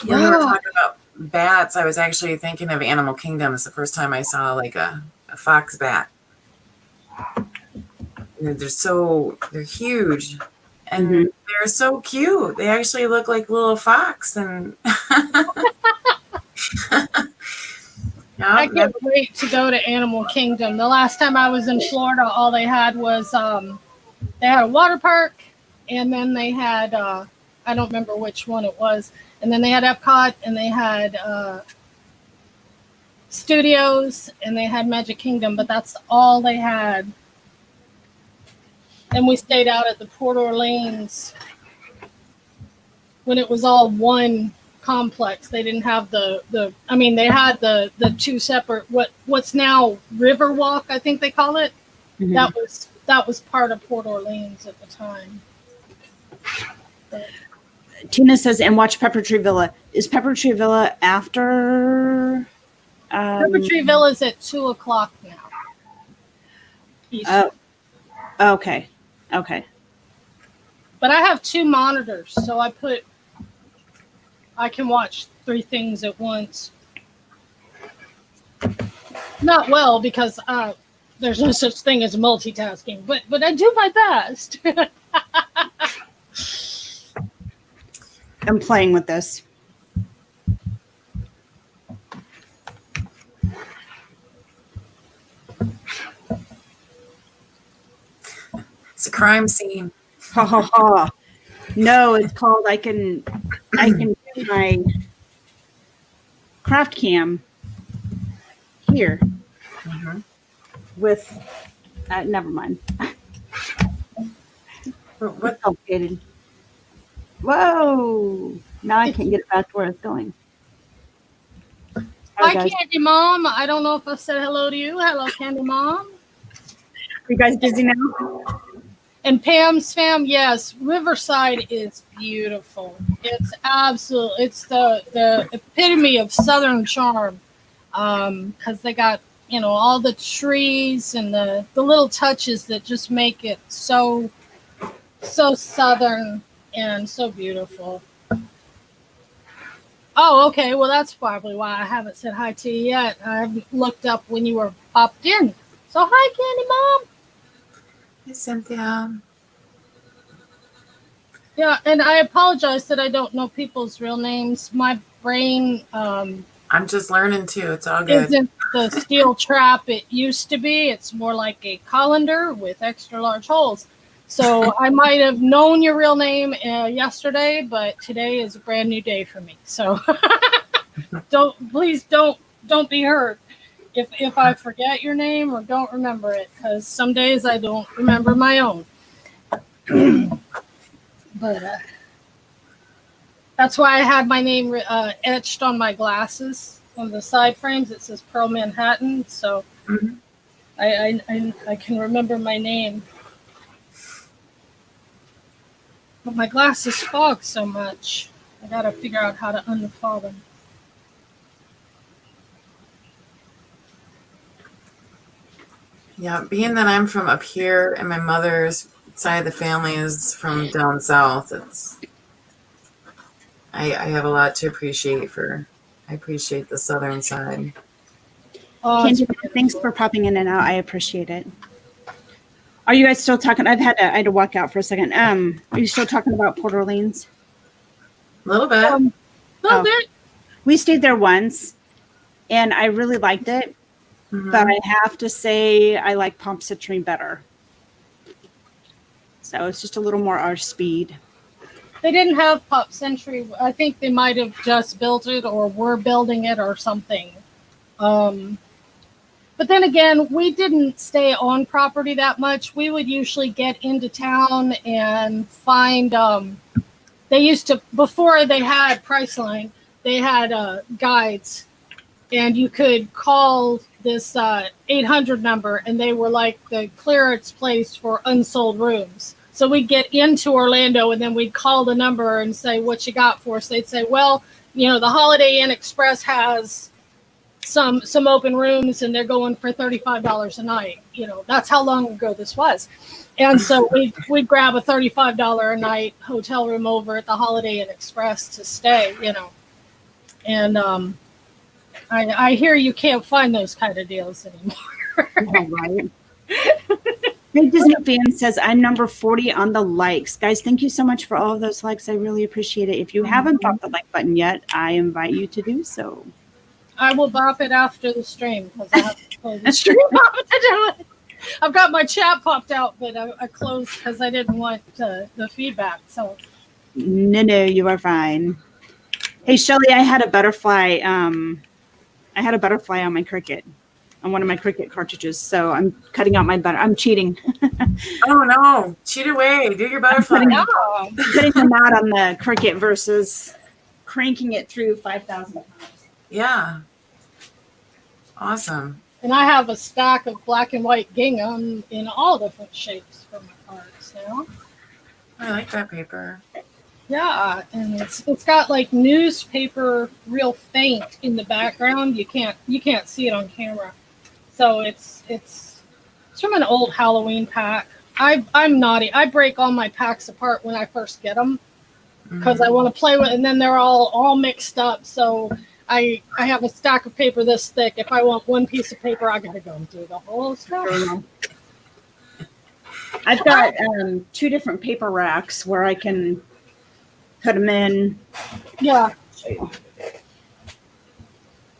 Speaker 3: When you were
Speaker 2: Yeah.
Speaker 3: talking about bats, I was actually thinking of Animal Kingdom. It's the first time I saw like a fox bat. And they're huge. And
Speaker 1: Mhm.
Speaker 3: they're so cute. They actually look like little fox. And
Speaker 2: I
Speaker 3: yeah,
Speaker 2: can't wait to go to Animal Kingdom. The last time I was in Florida, all they had was they had a water park, and then they had I don't remember which one it was, and then they had Epcot, and they had Studios, and they had Magic Kingdom, but that's all they had. And we stayed out at the Port Orleans when it was all one complex. They didn't have the I mean, they had the two separate what's now Riverwalk, I think they call it.
Speaker 1: Mhm.
Speaker 2: That was part of Port Orleans at the time. But
Speaker 1: Tina says, and watch Pepper Tree Villa. Is Pepper Tree Villa after?
Speaker 2: Pepper Tree Villa is at 2:00 now. Eastern.
Speaker 1: Okay. Okay.
Speaker 2: But I have 2 monitors, so I can watch 3 things at once. Not well, because there's no such thing as multitasking, but I do my best.
Speaker 1: I'm playing with this.
Speaker 3: it's a crime scene.
Speaker 1: Ha ha ha. No, it's called I can do my craft cam here
Speaker 3: Mhm.
Speaker 1: with never mind.
Speaker 3: What?
Speaker 1: It's complicated. Whoa. Now I can't get it back to where it's going. Sorry,
Speaker 2: Hi,
Speaker 1: guys.
Speaker 2: Candy Mom. I don't know if I said hello to you. Hello, Candy Mom.
Speaker 1: Are you guys busy now?
Speaker 2: And Pam's fam, yes, Riverside is beautiful. It's the epitome of Southern charm. Because they got, all the trees and the little touches that just make it so Southern and so beautiful. Oh, okay. Well, that's probably why I haven't said hi to you yet. I haven't looked up when you were popped in. So hi, Candy Mom.
Speaker 3: Hey, Cynthia.
Speaker 2: Yeah, and I apologize that I don't know people's real names. My brain
Speaker 3: I'm just learning too. It's all good.
Speaker 2: isn't the steel trap it used to be. It's more like a colander with extra large holes. So I might have known your real name yesterday, but today is a brand new day for me. So please don't be hurt if I forget your name or don't remember it, because some days I don't remember my own. But that's why I had my name etched on my glasses on the side frames. It says Pearl Manhattan, so
Speaker 3: Mhm.
Speaker 2: I can remember my name. But my glasses fog so much. I gotta figure out how to unfog them.
Speaker 3: Yeah, being that I'm from up here and my mother's side of the family is from down south, I have a lot to appreciate I appreciate the southern side.
Speaker 2: Oh,
Speaker 1: Candy, thanks for popping in and out. I appreciate it. Are you guys still talking? I had to walk out for a second. Are you still talking about Port Orleans?
Speaker 3: A little bit.
Speaker 2: little bit.
Speaker 1: We stayed there once, and I really liked it.
Speaker 3: Mhm.
Speaker 1: But I have to say I like Pomp Citrine better. So it's just a little more our speed.
Speaker 2: They didn't have Pop Century. I think they might have just built it or were building it or something. But then again, we didn't stay on property that much. We would usually get into town and find, they used to, before they had Priceline, they had guides, and you could call this 800 number, and they were like the clearance place for unsold rooms. So we'd get into Orlando, and then we'd call the number and say, what you got for us? They'd say, well, the Holiday Inn Express has some open rooms, and they're going for $35 a night. That's how long ago this was. And so we'd grab a $35 a night hotel room over at the Holiday Inn Express to stay, And I hear you can't find those kind of deals anymore.
Speaker 1: All right. Hey, Disney fan says, I'm number 40 on the likes. Guys, thank you so much for all of those likes. I really appreciate it. If you haven't popped the like button yet, I invite you to do so.
Speaker 2: I will bop it after the stream because I have to close the stream off to do it. I've got my chat popped out, but I closed because I didn't want the feedback. So
Speaker 1: No, you are fine. Hey, Shelly, I had a butterfly. I had a butterfly on my Cricut, on one of my Cricut cartridges. So I'm cutting out my butter. I'm cheating.
Speaker 3: Oh no, cheat away. Do your butterfly.
Speaker 1: Putting them out on the Cricut versus cranking it through 5,000 times.
Speaker 3: Yeah. Awesome.
Speaker 2: And I have a stack of black and white gingham in all different shapes for my cards now.
Speaker 3: I like that paper.
Speaker 2: Yeah, and it's got like newspaper real faint in the background. You can't see it on camera. So it's from an old Halloween pack. I'm naughty. I break all my packs apart when I first get them because I want to play with, and then they're all mixed up. So I have a stack of paper this thick. If I want one piece of paper, I gotta go and do the whole stuff.
Speaker 1: I've got 2 different paper racks where I can put them in.
Speaker 2: Yeah.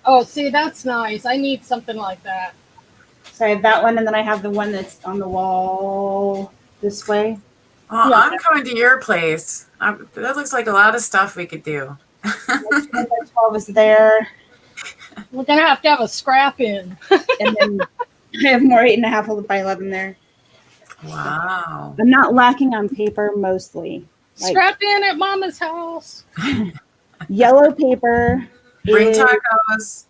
Speaker 2: Oh, see, that's nice. I need something like that.
Speaker 1: So I have that one, and then I have the one that's on the wall this way.
Speaker 3: Well,
Speaker 2: Yeah.
Speaker 3: I'm coming to your place. That looks like a lot of stuff we could do.
Speaker 1: 12 is there.
Speaker 2: We're gonna have to have a scrap in.
Speaker 1: And then I have more 8.5 by 11 there.
Speaker 3: Wow.
Speaker 1: I'm not lacking on paper mostly. Like,
Speaker 2: Scrap in at Mama's house.
Speaker 1: yellow paper
Speaker 3: Bring
Speaker 1: is
Speaker 3: tacos.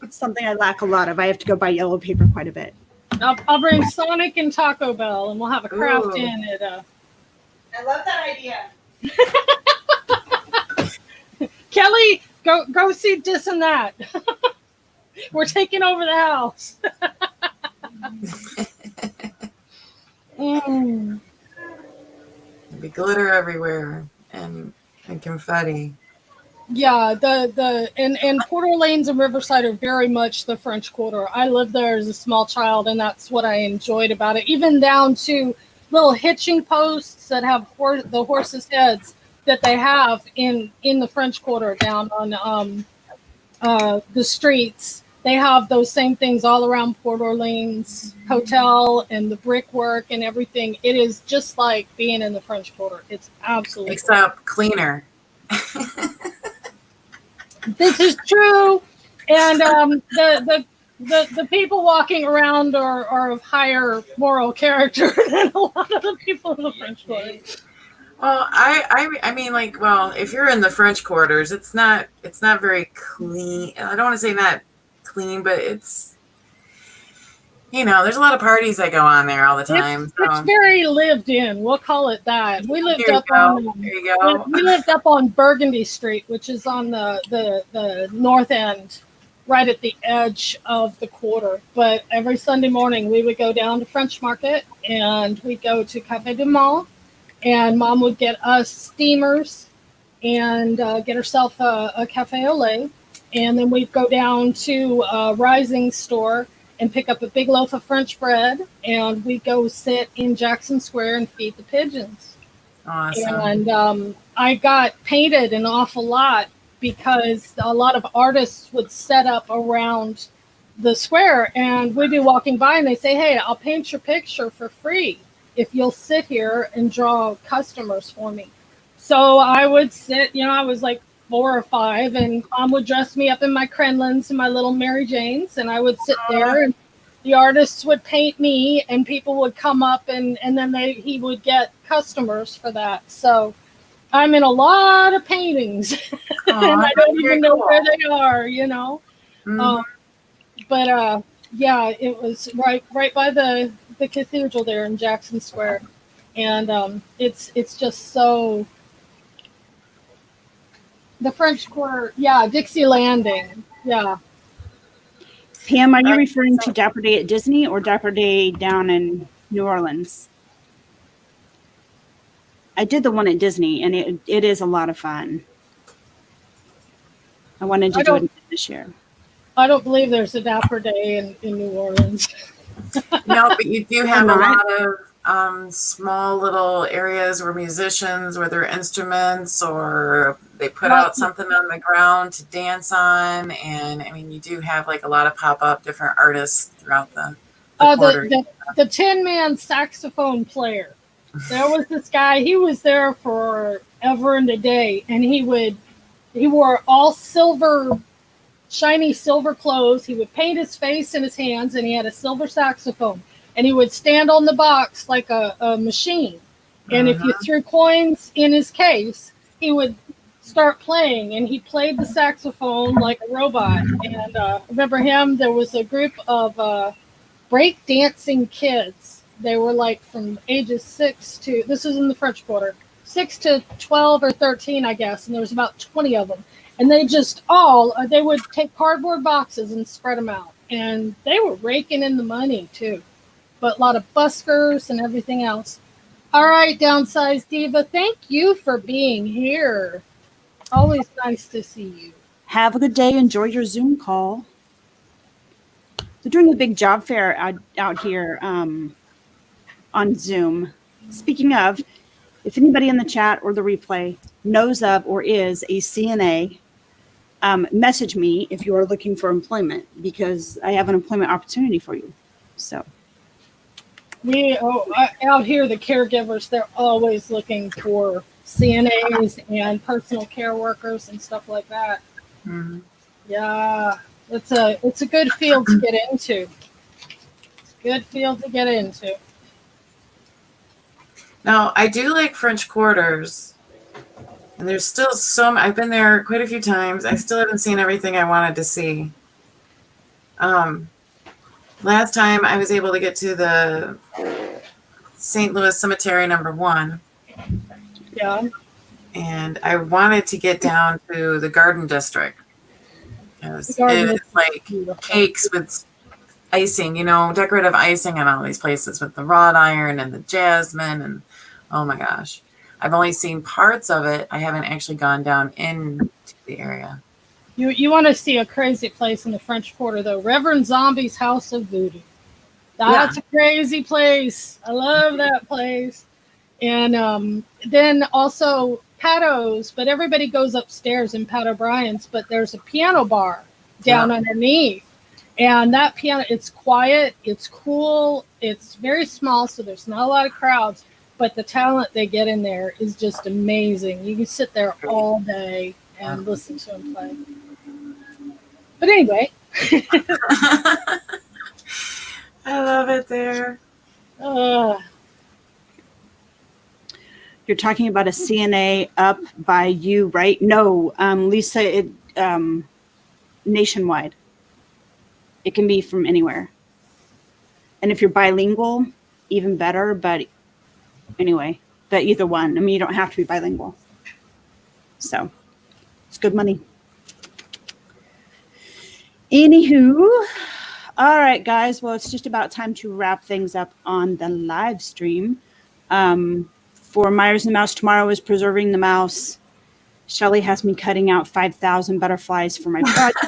Speaker 1: something I lack a lot of. I have to go buy yellow paper quite a bit.
Speaker 2: I'll bring Sonic and Taco Bell, and we'll have a craft
Speaker 3: Ooh.
Speaker 2: in at.
Speaker 1: I love that idea.
Speaker 2: Kelly, go see this and that. We're taking over the house.
Speaker 3: There'd be glitter everywhere and confetti.
Speaker 2: Yeah, and Port Orleans and Riverside are very much the French Quarter. I lived there as a small child, and that's what I enjoyed about it. Even down to little hitching posts that have the horses' heads that they have in the French Quarter down on the streets. They have those same things all around Port Orleans Hotel and the brickwork and everything. It is just like being in the French Quarter. It's absolutely
Speaker 3: Except cleaner.
Speaker 2: This is true, and the people walking around are of higher moral character than a lot of the people in the French Quarter.
Speaker 3: Well, I mean, like, well, if you're in the French quarters, it's not very clean. I don't want to say not clean, but it's, there's a lot of parties that go on there all the time.
Speaker 2: It's very lived in. We'll call it that. We lived
Speaker 3: There
Speaker 2: up
Speaker 3: you
Speaker 2: on
Speaker 3: go. There you go.
Speaker 2: we lived up on Burgundy Street, which is on the north end, right at the edge of the quarter. But every Sunday morning, we would go down to French Market and we'd go to Café du Mont, and Mom would get us steamers and get herself a cafe au lait, and then we'd go down to Rising Store and pick up a big loaf of French bread, and we go sit in Jackson Square and feed the pigeons.
Speaker 3: Awesome.
Speaker 2: And I got painted an awful lot because a lot of artists would set up around the square, and we'd be walking by and they say, "Hey, I'll paint your picture for free if you'll sit here and draw customers for me." So I would sit, I was like 4 or 5, and Mom would dress me up in my crenolines and my little Mary Janes, and I would sit there, and the artists would paint me, and people would come up, and then he would get customers for that. So I'm in a lot of paintings, and I don't even know where they are,
Speaker 3: Mhm.
Speaker 2: But yeah, it was right by the cathedral there in Jackson Square, and it's just so. The French Quarter, yeah, Dixie Landing, yeah.
Speaker 1: Pam, are you referring to Dapper Day at Disney or Dapper Day down in New Orleans? I did the one at Disney, and it is a lot of fun. I wanted to do it this year.
Speaker 2: I don't believe there's a Dapper Day in New Orleans.
Speaker 3: No, but you do have a
Speaker 1: not.
Speaker 3: lot of small little areas where musicians with their instruments, or they put out something on the ground to dance on. And I mean, you do have like a lot of pop-up different artists throughout the quarter.
Speaker 2: The 10-man saxophone player. There was this guy, he was there forever and a day, and he wore all silver, shiny silver clothes. He would paint his face and his hands, and he had a silver saxophone. And he would stand on the box like a machine. And if you threw coins in his case, he would start playing, and he played the saxophone like a robot. And remember him? There was a group of break dancing kids. They were like from ages 6 to, this was in the French Quarter, 6 to 12 or 13, I guess. And there was about 20 of them. And they just they would take cardboard boxes and spread them out. And they were raking in the money too. But a lot of buskers and everything else. All right, Downsized Diva, thank you for being here. Always nice to see you.
Speaker 1: Have a good day. Enjoy your Zoom call. They're doing a big job fair out here on Zoom. Speaking of, if anybody in the chat or the replay knows of or is a CNA, message me if you are looking for employment, because I have an employment opportunity for you. So
Speaker 2: out here, the caregivers, they're always looking for CNAs and personal care workers and stuff like that.
Speaker 3: Mm-hmm.
Speaker 2: Yeah, it's a good field to get into. It's a good field to get into.
Speaker 3: Now, I do like French Quarters, and there's still I've been there quite a few times. I still haven't seen everything I wanted to see. Last time I was able to get to the St. Louis Cemetery #1.
Speaker 2: Yeah.
Speaker 3: And I wanted to get down to the Garden District. It's like cakes with icing, decorative icing on all these places with the wrought iron and the jasmine, and oh my gosh. I've only seen parts of it. I haven't actually gone down into the area.
Speaker 2: You want to see a crazy place in the French Quarter, though. Reverend Zombie's House of Voodoo. That's a crazy place. I love that place. And then also Pato's, but everybody goes upstairs in Pat O'Brien's, but there's a piano bar down underneath. And that piano, it's quiet, it's cool, it's very small, so there's not a lot of crowds, but the talent they get in there is just amazing. You can sit there all day and listen to them play. But anyway.
Speaker 3: I love it there.
Speaker 1: You're talking about a CNA up by you, right? No, Lisa, nationwide. It can be from anywhere. And if you're bilingual, even better. But anyway, but either one. I mean, you don't have to be bilingual. So it's good money. Anywho, all right, guys. Well, it's just about time to wrap things up on the live stream. For Myers and the Mouse, tomorrow is Preserving the Mouse. Shelly has me cutting out 5,000 butterflies for my project.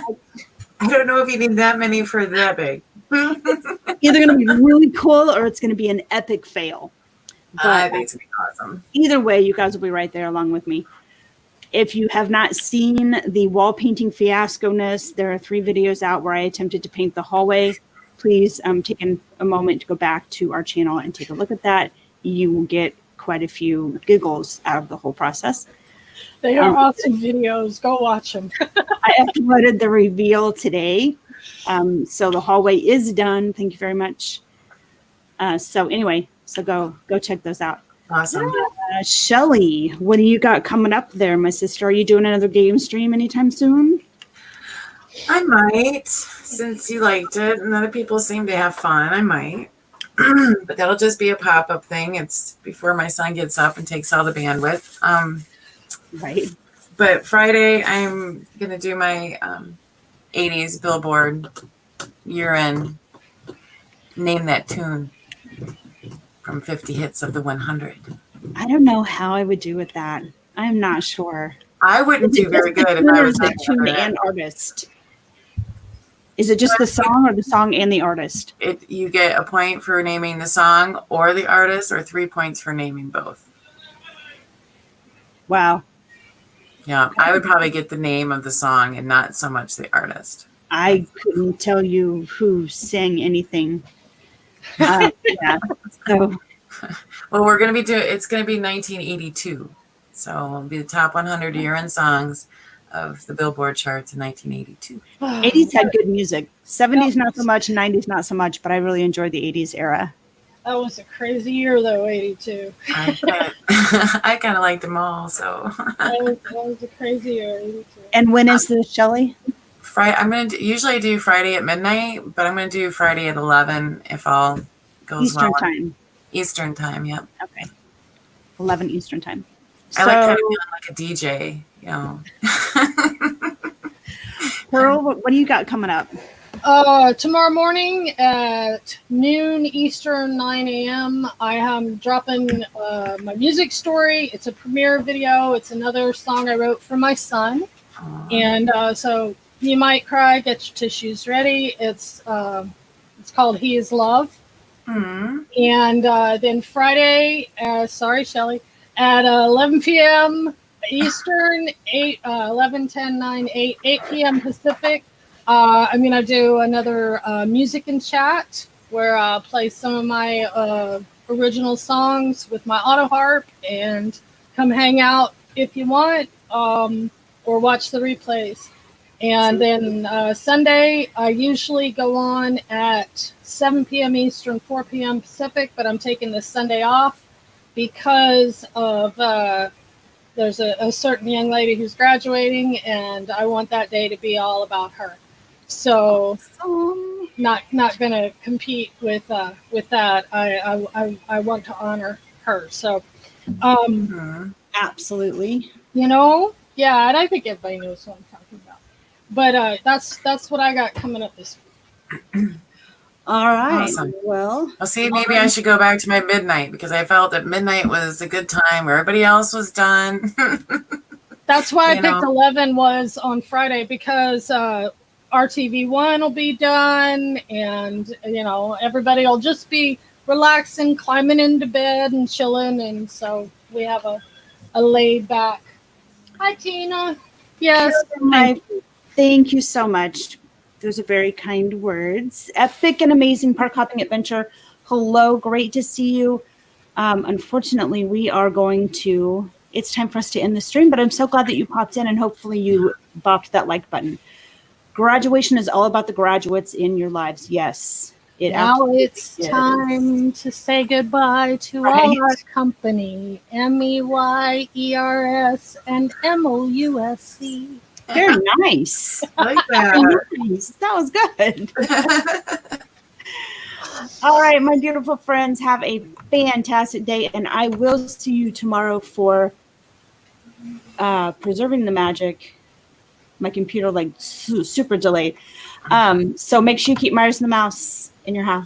Speaker 3: I don't know if you need that many for that big.
Speaker 1: Either going to be really cool or it's going to be an epic fail. But
Speaker 3: I think it's going to be awesome.
Speaker 1: Either way, you guys will be right there along with me. If you have not seen the wall painting fiasco-ness, there are 3 videos out where I attempted to paint the hallway. Please take a moment to go back to our channel and take a look at that. You will get quite a few giggles out of the whole process.
Speaker 2: They are awesome videos. Go watch them.
Speaker 1: I uploaded the reveal today. So the hallway is done. Thank you very much. So anyway, so go check those out.
Speaker 3: Awesome.
Speaker 1: Shelly, what do you got coming up there, my sister? Are you doing another game stream anytime soon?
Speaker 3: I might, since you liked it and other people seem to have fun. I might. But that'll just be a pop-up thing. It's before my son gets up and takes all the bandwidth.
Speaker 1: Right.
Speaker 3: But Friday, I'm going to do my 80s Billboard year-end Name That Tune from 50 Hits of the 100.
Speaker 1: I don't know how I would do with that. I'm not sure.
Speaker 3: I wouldn't do very good if I
Speaker 1: Or
Speaker 3: was
Speaker 1: is
Speaker 3: on
Speaker 1: it
Speaker 3: the
Speaker 1: tune
Speaker 3: other end.
Speaker 1: and artist? Is it just the song or the song and the artist?
Speaker 3: You get a point for naming the song or the artist, or 3 points for naming both.
Speaker 1: Wow.
Speaker 3: Yeah, I would probably get the name of the song and not so much the artist.
Speaker 1: I couldn't tell you who sang anything. Yeah. So
Speaker 3: Well, we're going to be it's going to be 1982. So it'll be the top 100 year-end songs of the Billboard charts in 1982.
Speaker 1: 80s had good music. 70s not so much, 90s not so much, but I really enjoyed the 80s era.
Speaker 2: That was a crazy year, though, 82.
Speaker 3: I kind of liked them all. So
Speaker 2: That was a crazy year, 82.
Speaker 1: And when is this, Shelley?
Speaker 3: Friday. Usually do Friday at midnight, but I'm going to do Friday at 11 if all goes
Speaker 1: Eastern
Speaker 3: well.
Speaker 1: time.
Speaker 3: Eastern time, yep.
Speaker 1: Okay. 11 Eastern time.
Speaker 3: I like kind of feeling like a DJ, you know.
Speaker 1: Pearl, what do you got coming up?
Speaker 2: Tomorrow morning at noon Eastern, 9 a.m., I am dropping my music story. It's a premiere video. It's another song I wrote for my son. And so you might cry, get your tissues ready. It's called He Is Love.
Speaker 3: Mm-hmm.
Speaker 2: And then Friday, sorry, Shelley, at 11 p.m. Eastern, 11, 10, 9, 8 p.m. Pacific, I'm going to do another music and chat where I'll play some of my original songs with my auto harp, and come hang out if you want, or watch the replays. And then Sunday, I usually go on at 7 p.m. Eastern, 4 p.m. Pacific, but I'm taking this Sunday off because of there's a certain young lady who's graduating, and I want that day to be all about her. So not going to compete with that. I want to honor her. So
Speaker 1: Absolutely.
Speaker 2: Yeah, and I think everybody knows what I'm talking about. But that's what I got coming up this week.
Speaker 1: All right.
Speaker 3: Awesome.
Speaker 1: Well,
Speaker 3: see, maybe I should go back to my midnight, because I felt that midnight was a good time where everybody else was done.
Speaker 2: That's why I picked 11 was on Friday, because RTV1 will be done, and everybody will just be relaxing, climbing into bed and chilling, and so we have a laid back. Hi, Tina. Yes.
Speaker 1: Thank you so much. Those are very kind words. Epic and amazing park hopping adventure. Hello, great to see you. Unfortunately, it's time for us to end the stream, but I'm so glad that you popped in, and hopefully you bopped that like button. Graduation is all about the graduates in your lives. Yes.
Speaker 2: Now it's time to say goodbye to all our company, MEYERS and MOUSC.
Speaker 1: Very nice.
Speaker 3: I like that.
Speaker 1: Nice. That was good. All right, my beautiful friends, have a fantastic day, and I will see you tomorrow for Preserving the Magic. My computer super delayed. So make sure you keep Myers and the Mouse in your house.